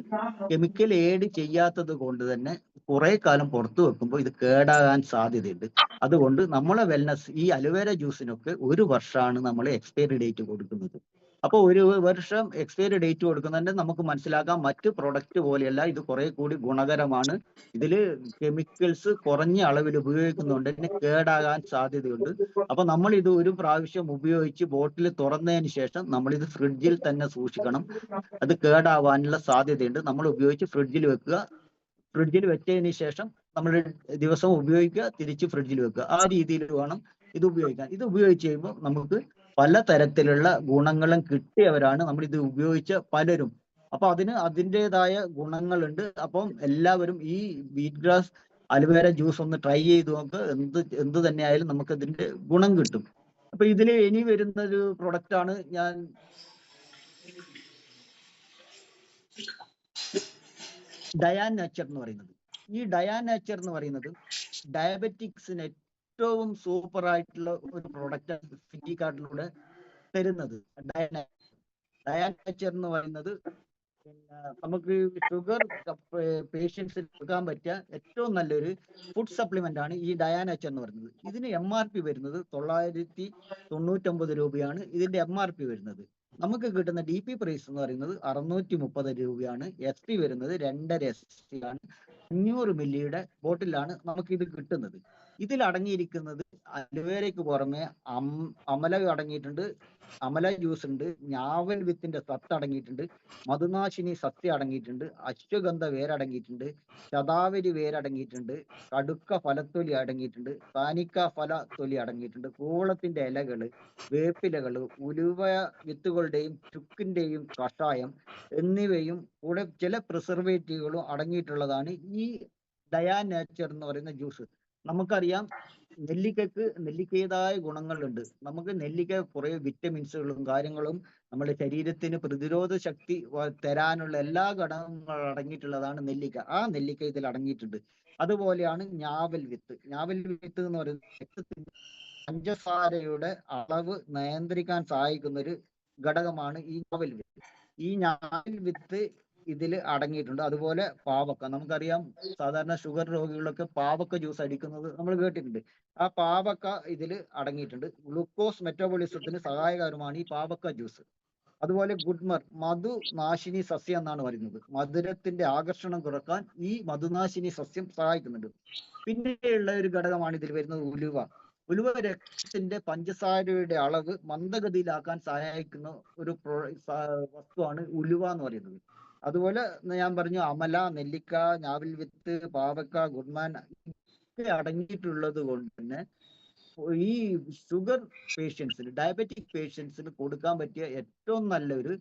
കെമിക്കൽ ഏഡ് ചെയ്യാത്തത് കൊണ്ട് തന്നെ കുറെ കാലം പുറത്തു വെക്കുമ്പോൾ ഇത് കേടാകാൻ സാധ്യതയുണ്ട്. അതുകൊണ്ട് നമ്മളെ ഈ അലോവേര ജ്യൂസിനൊക്കെ 1 വർഷമാണ് നമ്മൾ എക്സ്പയറി ഡേറ്റ് കൊടുക്കുന്നത്. അപ്പോൾ ഒരു വർഷം എക്സ്പയറി ഡേറ്റ് കൊടുക്കുന്നുണ്ട് നമുക്ക് മനസ്സിലാക്കാം മറ്റ് പ്രൊഡക്റ്റ് പോലെയല്ല ഇത് കുറെ കൂടി ഗുണകരമാണ്. ഇതിൽ കെമിക്കൽസ് കുറഞ്ഞ അളവിൽ ഉപയോഗിക്കുന്നുണ്ട്, ഇതിന് കേടാകാൻ സാധ്യതയുണ്ട്. അപ്പൊ നമ്മൾ ഇത് ഒരു പ്രാവശ്യം ഉപയോഗിച്ച് ബോട്ടിൽ തുറന്നതിന് ശേഷം നമ്മൾ ഇത് ഫ്രിഡ്ജിൽ തന്നെ സൂക്ഷിക്കണം. അത് കേടാവാനുള്ള സാധ്യതയുണ്ട്. നമ്മൾ ഉപയോഗിച്ച് ഫ്രിഡ്ജിൽ വെക്കുക. ഫ്രിഡ്ജിൽ വെച്ചതിന് ശേഷം നമ്മൾ ദിവസവും ഉപയോഗിക്കുക, തിരിച്ച് ഫ്രിഡ്ജിൽ വെക്കുക. ആ രീതിയിൽ വേണം ഇത് ഉപയോഗിക്കാൻ. ഇത് ഉപയോഗിച്ച് കഴിയുമ്പോൾ നമുക്ക് പലതരത്തിലുള്ള ഗുണങ്ങളും കിട്ടിയവരാണ് നമ്മൾ ഇത് ഉപയോഗിച്ച പലരും. അപ്പൊ അതിൻ്റെതായ ഗുണങ്ങളുണ്ട്. അപ്പം എല്ലാവരും ഈ വീറ്റ് ഗ്രാസ് അലോവേര ജ്യൂസ് ഒന്ന് ട്രൈ ചെയ്ത് നോക്ക്. എന്ത് തന്നെ ആയാലും നമുക്ക് ഇതിന്റെ ഗുണം കിട്ടും. അപ്പൊ ഇതിൽ ഇനി വരുന്ന ഒരു പ്രൊഡക്റ്റ് ആണ് ഞാൻ ഡയാൻ നേച്ചർ എന്ന് പറയുന്നത്. ഈ ഡയാൻ നേച്ചർ എന്ന് പറയുന്നത് ഡയബറ്റിക്സിന് ഏറ്റവും സൂപ്പർ ആയിട്ടുള്ള ഒരു പ്രൊഡക്റ്റാണ് ഫിറ്റി കാർഡിലൂടെ തരുന്നത്. ഡയാൻ നേച്ചർ എന്ന് പറയുന്നത് പിന്നെ നമുക്ക് ഷുഗർ പേഷ്യൻസിന് കൊടുക്കാൻ പറ്റിയ ഏറ്റവും നല്ലൊരു ഫുഡ് സപ്ലിമെന്റ് ആണ് ഈ ഡയാൻ നേച്ചർ എന്ന് പറയുന്നത്. ഇതിന് MRP വരുന്നത് 999 രൂപയാണ് ഇതിന്റെ MRP വരുന്നത്. നമുക്ക് കിട്ടുന്ന DP പ്രൈസ് എന്ന് പറയുന്നത് 630 രൂപയാണ്. SP വരുന്നത് 2.5 SP ആണ്. 500 മില്ലിയുടെ ബോട്ടിലാണ് നമുക്ക് ഇത് കിട്ടുന്നത്. ഇതിൽ അടങ്ങിയിരിക്കുന്നത് അലോവേരയ്ക്ക് പുറമെ അമല അടങ്ങിയിട്ടുണ്ട്, അമല ജ്യൂസ് ഉണ്ട്, ഞാവൽ വിത്തിന്റെ സത്ത് അടങ്ങിയിട്ടുണ്ട്, മധുനാശിനി സസ്യ അടങ്ങിയിട്ടുണ്ട്, അശ്വഗന്ധ വേരടങ്ങിയിട്ടുണ്ട്, ശതാവരി വേരടങ്ങിയിട്ടുണ്ട്, കടുക്ക ഫലത്തൊലി അടങ്ങിയിട്ടുണ്ട്, താനിക്ക ഫല തൊലി അടങ്ങിയിട്ടുണ്ട്, കൂളത്തിന്റെ ഇലകള്, വേപ്പിലകള്, ഉലുവ വിത്തുകളുടെയും ചുക്കിന്റെയും കഷായം എന്നിവയും കൂടെ ചില പ്രിസർവേറ്റീവുകളും അടങ്ങിയിട്ടുള്ളതാണ് ഈ ഡയാൻ നേച്ചർ എന്ന് പറയുന്ന ജ്യൂസ്. നമുക്കറിയാം നെല്ലിക്കയുടേതായ ഗുണങ്ങളുണ്ട്. നമുക്ക് നെല്ലിക്ക കുറെ വിറ്റമിൻസുകളും കാര്യങ്ങളും നമ്മുടെ ശരീരത്തിന് പ്രതിരോധ ശക്തി തരാനുള്ള എല്ലാ ഘടകങ്ങളും അടങ്ങിയിട്ടുള്ളതാണ് നെല്ലിക്ക. ആ നെല്ലിക്ക ഇതിൽ അടങ്ങിയിട്ടുണ്ട്. അതുപോലെയാണ് ഞാവൽ വിത്ത്. ഞാവൽ വിത്ത് എന്ന് പറയുന്നത് പഞ്ചസാരയുടെ അളവ് നിയന്ത്രിക്കാൻ സഹായിക്കുന്ന ഒരു ഘടകമാണ് ഈ ഞാവൽ വിത്ത്. ഈ ഞാവൽ വിത്ത് ഇതിൽ അടങ്ങിയിട്ടുണ്ട്. അതുപോലെ പാവക്ക, നമുക്കറിയാം സാധാരണ ഷുഗർ രോഗികളൊക്കെ പാവക്ക ജ്യൂസ് അടിക്കുന്നത് നമ്മൾ കേട്ടിട്ടുണ്ട്. ആ പാവക്ക ഇതിൽ അടങ്ങിയിട്ടുണ്ട്. ഗ്ലൂക്കോസ് മെറ്റബോളിസത്തിന് സഹായകരമാണ് ഈ പാവക്ക ജ്യൂസ്. അതുപോലെ ഗുഡ്മർ മധുനാശിനി സസ്യം എന്നാണ് പറയുന്നത്. മധുരത്തിന്റെ ആകർഷണം കുറക്കാൻ ഈ മധുനാശിനി സസ്യം സഹായിക്കുന്നുണ്ട്. പിന്നെയുള്ള ഒരു ഘടകമാണ് ഇതിൽ വരുന്നത് ഉലുവ. ഉലുവ രക്തത്തിന്റെ പഞ്ചസാരയുടെ അളവ് മന്ദഗതിയിലാക്കാൻ സഹായിക്കുന്ന ഒരു വസ്തുവാണ് ഉലുവ എന്ന് പറയുന്നത്. അതുപോലെ ഞാൻ പറഞ്ഞു അമല, നെല്ലിക്ക, ഞാവൽ വിത്ത്, പാവക്ക, ഗുഡ്മാൻ ഒക്കെ അടങ്ങിയിട്ടുള്ളത് കൊണ്ട് തന്നെ ഈ ഷുഗർ പേഷ്യൻസിന്, ഡയബറ്റിക് പേഷ്യൻസിന് കൊടുക്കാൻ പറ്റിയ ഏറ്റവും നല്ലൊരു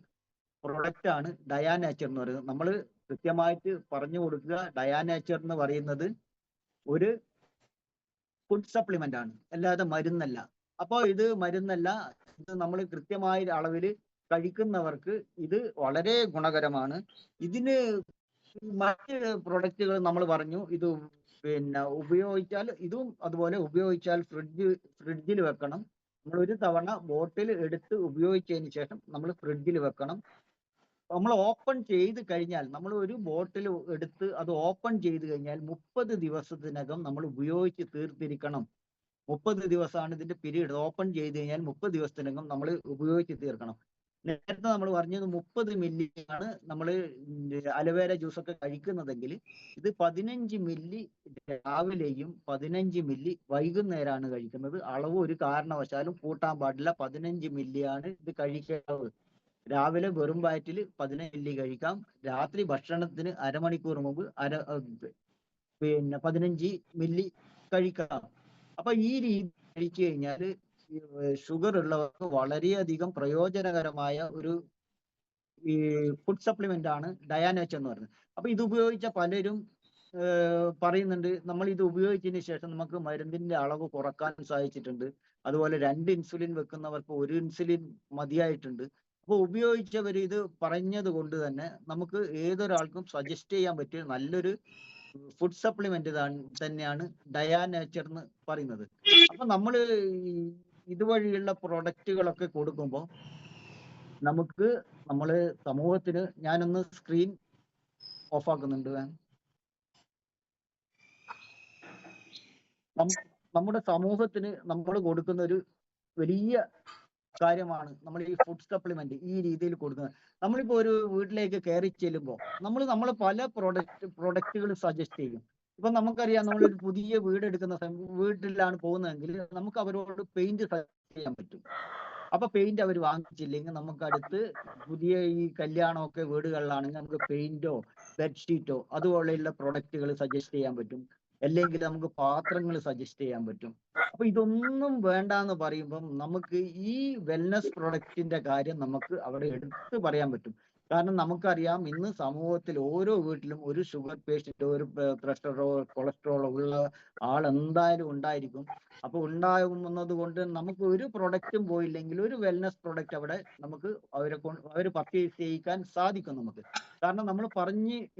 പ്രൊഡക്റ്റ് ആണ് ഡയാൻ നേച്ചർ എന്ന് പറയുന്നത്. നമ്മൾ കൃത്യമായിട്ട് പറഞ്ഞു കൊടുക്കുക. ഡയാൻ നേച്ചർ എന്ന് പറയുന്നത് ഒരു ഫുഡ് സപ്ലിമെന്റ് ആണ്, അല്ലാതെ മരുന്നല്ല. അപ്പോൾ ഇത് മരുന്നല്ല, ഇത് നമ്മൾ കൃത്യമായ അളവിൽ കഴിക്കുന്നവർക്ക് ഇത് വളരെ ഗുണകരമാണ്. ഇതിന് മറ്റ് പ്രൊഡക്റ്റുകൾ നമ്മൾ പറഞ്ഞു, ഇത് പിന്നെ ഉപയോഗിച്ചാൽ ഇതും അതുപോലെ ഉപയോഗിച്ചാൽ ഫ്രിഡ്ജിൽ വെക്കണം. നമ്മൾ ഒരു തവണ ബോട്ടിൽ എടുത്ത് ഉപയോഗിച്ചതിന് ശേഷം നമ്മൾ ഫ്രിഡ്ജിൽ വെക്കണം. നമ്മൾ ഓപ്പൺ ചെയ്ത് കഴിഞ്ഞാൽ, നമ്മൾ ഒരു ബോട്ടിൽ എടുത്ത് അത് ഓപ്പൺ ചെയ്ത് കഴിഞ്ഞാൽ 30 ദിവസത്തിനകം നമ്മൾ ഉപയോഗിച്ച് തീർത്തിരിക്കണം. 30 ദിവസമാണ് ഇതിന്റെ പീരീഡ്. ഓപ്പൺ ചെയ്ത് കഴിഞ്ഞാൽ 30 ദിവസത്തിനകം നമ്മൾ ഉപയോഗിച്ച് തീർക്കണം. നേരത്തെ നമ്മൾ പറഞ്ഞത് 30 മില്ലിയാണ് നമ്മൾ അലോവേര ജ്യൂസ് ഒക്കെ കഴിക്കുന്നതെങ്കിൽ ഇത് 15 മില്ലി രാവിലെയും 15 മില്ലി വൈകുന്നേരമാണ് കഴിക്കുന്നത്. അളവ് ഒരു കാരണവശാലും കൂട്ടാൻ പാടില്ല. 15 മില്ലിയാണ് ഇത് കഴിക്കേണ്ടത്. രാവിലെ വെറും വയറ്റിൽ 15 മില്ലി കഴിക്കാം. രാത്രി ഭക്ഷണത്തിന് അരമണിക്കൂർ മുമ്പ് 15 മില്ലി കഴിക്കാം. അപ്പൊ ഈ രീതി കഴിച്ചു കഴിഞ്ഞാൽ ഷുഗർ ഉള്ളവർക്ക് വളരെയധികം പ്രയോജനകരമായ ഒരു ഈ ഫുഡ് സപ്ലിമെന്റ് ആണ് ഡയാൻ നേച്ചർ എന്ന് പറയുന്നത്. അപ്പൊ ഇത് ഉപയോഗിച്ച പലരും പറയുന്നുണ്ട് നമ്മൾ ഇത് ഉപയോഗിച്ചതിന് ശേഷം നമുക്ക് മരുന്നിന്റെ അളവ് കുറക്കാൻ സാധിച്ചിട്ടുണ്ട്. അതുപോലെ 2 ഇൻസുലിൻ വെക്കുന്നവർക്ക് 1 ഇൻസുലിൻ മതിയായിട്ടുണ്ട്. അപ്പൊ ഉപയോഗിച്ചവർ ഇത് പറഞ്ഞത് കൊണ്ട് തന്നെ നമുക്ക് ഏതൊരാൾക്കും സജസ്റ്റ് ചെയ്യാൻ പറ്റിയ നല്ലൊരു ഫുഡ് സപ്ലിമെന്റ് തന്നെയാണ് ഡയാൻ നേച്ചർ എന്ന് പറയുന്നത്. അപ്പൊ നമ്മൾ ഇതുവഴിയുള്ള പ്രൊഡക്റ്റുകളൊക്കെ കൊടുക്കുമ്പോൾ നമുക്ക് സമൂഹത്തിന്, ഞാനൊന്ന് സ്ക്രീൻ ഓഫ് ആക്കുന്നുണ്ട്, നമ്മുടെ സമൂഹത്തിന് നമ്മൾ കൊടുക്കുന്ന ഒരു വലിയ കാര്യമാണ് നമ്മൾ ഈ ഫുഡ് സപ്ലിമെന്റ് ഈ രീതിയിൽ കൊടുക്കുന്നത്. നമ്മളിപ്പോ ഒരു വീട്ടിലേക്ക് കയറി ചെല്ലുമ്പോൾ നമ്മൾ പല പ്രൊഡക്റ്റുകൾ സജസ്റ്റ് ചെയ്യും. ഇപ്പൊ നമുക്കറിയാം, നമ്മളൊരു പുതിയ വീട് എടുക്കുന്ന വീട്ടിലാണ് പോകുന്നതെങ്കിൽ നമുക്ക് അവരോട് പെയിന്റ് സജസ്റ്റ് ചെയ്യാൻ പറ്റും. അപ്പൊ പെയിന്റ് അവർ വാങ്ങിച്ചില്ലെങ്കിൽ നമുക്ക് അടുത്ത് പുതിയ ഈ കല്യാണമൊക്കെ വീടുകളിലാണെങ്കിൽ നമുക്ക് പെയിന്റോ ബെഡ്ഷീറ്റോ അതുപോലെയുള്ള പ്രൊഡക്റ്റുകൾ സജസ്റ്റ് ചെയ്യാൻ പറ്റും. അല്ലെങ്കിൽ നമുക്ക് പാത്രങ്ങൾ സജസ്റ്റ് ചെയ്യാൻ പറ്റും. അപ്പൊ ഇതൊന്നും വേണ്ട എന്ന് പറയുമ്പം നമുക്ക് ഈ വെൽനസ് പ്രൊഡക്റ്റിന്റെ കാര്യം നമുക്ക് അവിടെ എടുത്ത് പറയാൻ പറ്റും. കാരണം നമുക്കറിയാം, ഇന്ന് സമൂഹത്തിൽ ഓരോ വീട്ടിലും ഒരു ഷുഗർ പേഷ്യന്റോ ഒരു പ്രഷറോ കൊളസ്ട്രോളോ ഉള്ള ആൾ എന്തായാലും ഉണ്ടായിരിക്കും. അപ്പൊ ഉണ്ടാകുന്നത് കൊണ്ട് നമുക്ക് ഒരു പ്രൊഡക്റ്റും പോയില്ലെങ്കിൽ ഒരു വെൽനസ് പ്രൊഡക്റ്റ് അവിടെ നമുക്ക് അവർ പർച്ചേസ് ചെയ്യിക്കാൻ സാധിക്കും നമുക്ക്. കാരണം നമ്മൾ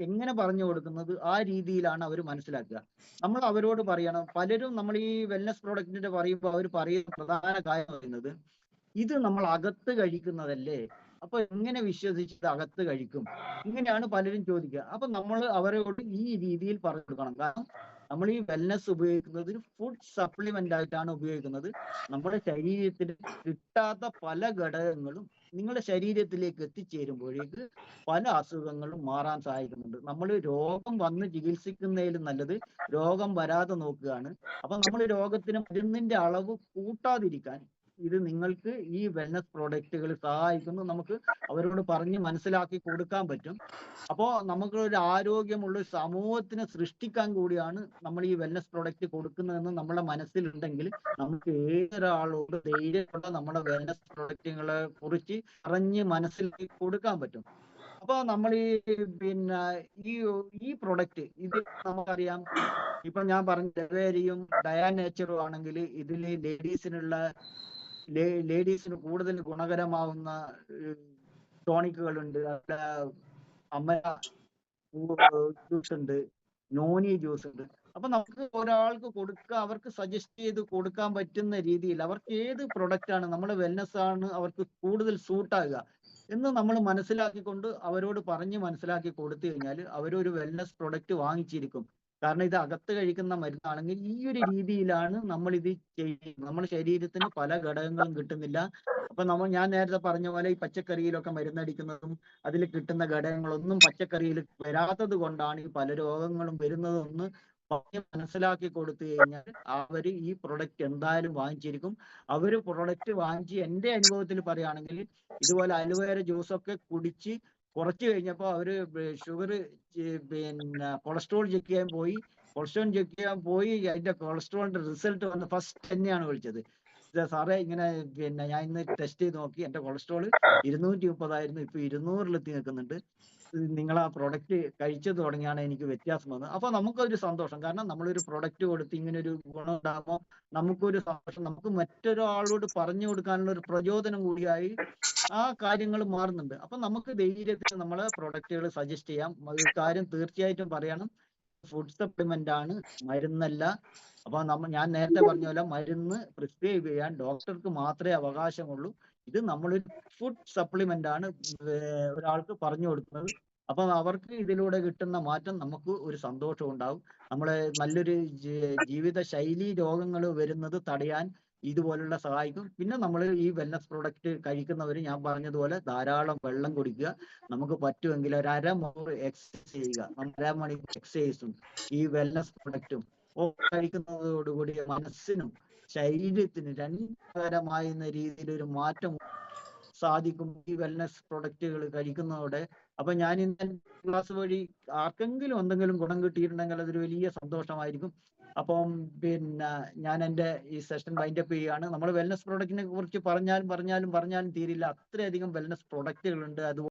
എങ്ങനെ പറഞ്ഞു കൊടുക്കുന്നത് ആ രീതിയിലാണ് അവർ മനസ്സിലാക്കുക. നമ്മൾ അവരോട് പറയണം. പലരും നമ്മൾ ഈ വെൽനസ് പ്രോഡക്റ്റിന്റെ പറയുമ്പോൾ അവർ പറയുന്ന പ്രധാന കാര്യം പറയുന്നത്, ഇത് നമ്മൾ അകത്ത് കഴിക്കുന്നതല്ലേ, അപ്പൊ എങ്ങനെ വിശ്വസിച്ചിട്ട് അകത്ത് കഴിക്കും? ഇങ്ങനെയാണ് പലരും ചോദിക്കുക. അപ്പൊ നമ്മൾ അവരോട് ഈ രീതിയിൽ പറഞ്ഞു കൊടുക്കണം. കാരണം നമ്മൾ ഈ വെൽനസ് ഉപയോഗിക്കുന്നത് ഫുഡ് സപ്ലിമെന്റ് ആയിട്ടാണ് ഉപയോഗിക്കുന്നത്. നമ്മുടെ ശരീരത്തിന് കിട്ടാത്ത പല ഘടകങ്ങളും നിങ്ങളുടെ ശരീരത്തിലേക്ക് എത്തിച്ചേരുമ്പോഴേക്ക് പല അസുഖങ്ങളും മാറാൻ സഹായിക്കുന്നുണ്ട്. നമ്മൾ രോഗം വന്ന് ചികിത്സിക്കുന്നതിലും നല്ലത് രോഗം വരാതെ നോക്കുകയാണ്. അപ്പൊ നമ്മൾ രോഗത്തിന് മരുന്നിന്റെ അളവ് കൂട്ടാതിരിക്കാൻ ഇത് നിങ്ങൾക്ക് ഈ വെൽനസ് പ്രോഡക്റ്റുകൾ സഹായിക്കുന്നു. നമുക്ക് അവരോട് പറഞ്ഞ് മനസ്സിലാക്കി കൊടുക്കാൻ പറ്റും. അപ്പോൾ നമുക്ക് ഒരു ആരോഗ്യമുള്ള ഒരു സമൂഹത്തിനെ സൃഷ്ടിക്കാൻ കൂടിയാണ് നമ്മൾ ഈ വെൽനസ് പ്രോഡക്റ്റ് കൊടുക്കുന്നതെന്ന് നമ്മുടെ മനസ്സിലുണ്ടെങ്കിൽ നമുക്ക് ഏതൊരാളോട് ധൈര്യത്തോടെ നമ്മുടെ വെൽനസ് പ്രോഡക്റ്റുകളെ കുറിച്ച് പറഞ്ഞ് മനസ്സിലാക്കി കൊടുക്കാൻ പറ്റും. അപ്പൊ നമ്മൾ പിന്നെ ഈ ഈ പ്രൊഡക്റ്റ് ഇത് നമുക്കറിയാം. ഇപ്പൊ ഞാൻ പറഞ്ഞ ഡെവേരിയും ഡയാ നേച്ചറും ആണെങ്കിൽ ഇതിൽ ലേഡീസിന് കൂടുതൽ ഗുണകരമാവുന്ന ടോണിക്കുകളുണ്ട്. അമര ജ്യൂസ് ഉണ്ട്, നോനി ജ്യൂസ് ഉണ്ട്. അപ്പൊ നമുക്ക് ഒരാൾക്ക് അവർക്ക് സജസ്റ്റ് ചെയ്ത് കൊടുക്കാൻ പറ്റുന്ന രീതിയിൽ അവർക്ക് ഏത് പ്രൊഡക്റ്റ് ആണ്, നമ്മുടെ വെൽനസ് ആണ് അവർക്ക് കൂടുതൽ സൂട്ടാകുക എന്ന് നമ്മൾ മനസ്സിലാക്കിക്കൊണ്ട് അവരോട് പറഞ്ഞ് മനസ്സിലാക്കി കൊടുത്തു കഴിഞ്ഞാൽ അവരൊരു വെൽനസ് പ്രൊഡക്റ്റ് വാങ്ങിച്ചിരിക്കും. കാരണം ഇത് അകത്ത് കഴിക്കുന്ന മരുന്നാണെങ്കിൽ ഈ ഒരു രീതിയിലാണ് നമ്മൾ ഇത് ചെയ്യുന്നത്. നമ്മുടെ ശരീരത്തിന് പല ഘടകങ്ങളും കിട്ടുന്നില്ല. അപ്പൊ ഞാൻ നേരത്തെ പറഞ്ഞ പോലെ ഈ പച്ചക്കറിയിലൊക്കെ മരുന്നടിക്കുന്നതും അതിൽ കിട്ടുന്ന ഘടകങ്ങളൊന്നും പച്ചക്കറിയിൽ വരാത്തത് കൊണ്ടാണ് ഈ പല രോഗങ്ങളും വരുന്നതെന്ന് പറഞ്ഞ് മനസ്സിലാക്കി കൊടുത്തു കഴിഞ്ഞാൽ അവര് ഈ പ്രൊഡക്റ്റ് എന്തായാലും വാങ്ങിച്ചിരിക്കും. അവര് പ്രൊഡക്റ്റ് വാങ്ങിച്ച് എന്റെ അനുഭവത്തിൽ പറയുകയാണെങ്കിൽ ഇതുപോലെ അലോവേര ജ്യൂസൊക്കെ കുടിച്ച് കുറച്ച് കഴിഞ്ഞപ്പോൾ അവര് ഷുഗർ പിന്നെ കൊളസ്ട്രോൾ ചെക്ക് ചെയ്യാൻ പോയി അതിന്റെ കൊളസ്ട്രോളിന്റെ റിസൾട്ട് വന്ന് ഫസ്റ്റ് തന്നെയാണ് വിളിച്ചത്. സാറേ ഇങ്ങനെ പിന്നെ ഞാൻ ഇന്ന് ടെസ്റ്റ് ചെയ്ത് നോക്കി, എന്റെ കൊളസ്ട്രോൾ 230 ഇപ്പൊ 200-ലെത്തി നിൽക്കുന്നുണ്ട്. നിങ്ങൾ ആ പ്രൊഡക്റ്റ് കഴിച്ചത് തുടങ്ങിയാണ് എനിക്ക് വ്യത്യാസം വന്നത്. അപ്പൊ നമുക്കൊരു സന്തോഷം. കാരണം നമ്മളൊരു പ്രൊഡക്റ്റ് കൊടുത്ത് ഇങ്ങനെ ഒരു ഗുണം ഉണ്ടാകുമ്പോൾ നമുക്കൊരു സന്തോഷം. നമുക്ക് മറ്റൊരാളോട് പറഞ്ഞു കൊടുക്കാനുള്ള ഒരു പ്രചോദനം കൂടിയായി ആ കാര്യങ്ങൾ മാറുന്നുണ്ട്. അപ്പൊ നമുക്ക് ധൈര്യത്തിൽ നമ്മളെ പ്രൊഡക്റ്റുകൾ സജസ്റ്റ് ചെയ്യാം. ഒരു കാര്യം തീർച്ചയായിട്ടും പറയണം, ഫുഡ് സപ്ലിമെന്റ് ആണ്, മരുന്നല്ല. അപ്പൊ ഞാൻ നേരത്തെ പറഞ്ഞ പോലെ മരുന്ന് പ്രിസ്ക്രൈബ് ചെയ്യാൻ ഡോക്ടർക്ക് മാത്രമേ അവകാശമുള്ളൂ. ഇത് നമ്മളൊരു ഫുഡ് സപ്ലിമെന്റ് ആണ് ഒരാൾക്ക് പറഞ്ഞു കൊടുക്കുന്നത്. അപ്പൊ അവർക്ക് ഇതിലൂടെ കിട്ടുന്ന മാറ്റം നമുക്ക് ഒരു സന്തോഷം ഉണ്ടാവും. നമ്മളെ നല്ലൊരു ജീവിത ശൈലി രോഗങ്ങൾ വരുന്നത് തടയാൻ ഇതുപോലുള്ള സഹായിക്കും. പിന്നെ നമ്മൾ ഈ വെൽനസ് പ്രോഡക്റ്റ് കഴിക്കുന്നവർ ഞാൻ പറഞ്ഞതുപോലെ ധാരാളം വെള്ളം കുടിക്കുക. നമുക്ക് പറ്റുമെങ്കിൽ ഒരു അരമണിക്കൂർ എക്സസൈസ് ചെയ്യുക. അരമണിക്കൂർ എക്സസൈസും ഈ വെൽനസ് പ്രൊഡക്റ്റും കഴിക്കുന്നതോടുകൂടി മനസ്സിനും ശരീരത്തിനും രണ്ടുപരമായിരുന്ന രീതിയിൽ ഒരു മാറ്റം സാധിക്കും ഈ വെൽനസ് പ്രൊഡക്റ്റുകൾ കഴിക്കുന്നതോടെ. അപ്പൊ ഞാൻ ഇന്ന് ക്ലാസ് വഴി ആർക്കെങ്കിലും എന്തെങ്കിലും ഗുണം കിട്ടിയിട്ടുണ്ടെങ്കിൽ അതൊരു വലിയ സന്തോഷമായിരിക്കും. അപ്പം പിന്നെ ഞാൻ എൻ്റെ ഈ സെഷൻ വൈൻഡപ്പ് ചെയ്യുകയാണ്. നമ്മൾ വെൽനസ് പ്രോഡക്റ്റിനെ കുറിച്ച് പറഞ്ഞാലും തീരില്ല. അത്രയധികം വെൽനസ് പ്രൊഡക്റ്റുകളുണ്ട്. അതുപോലെ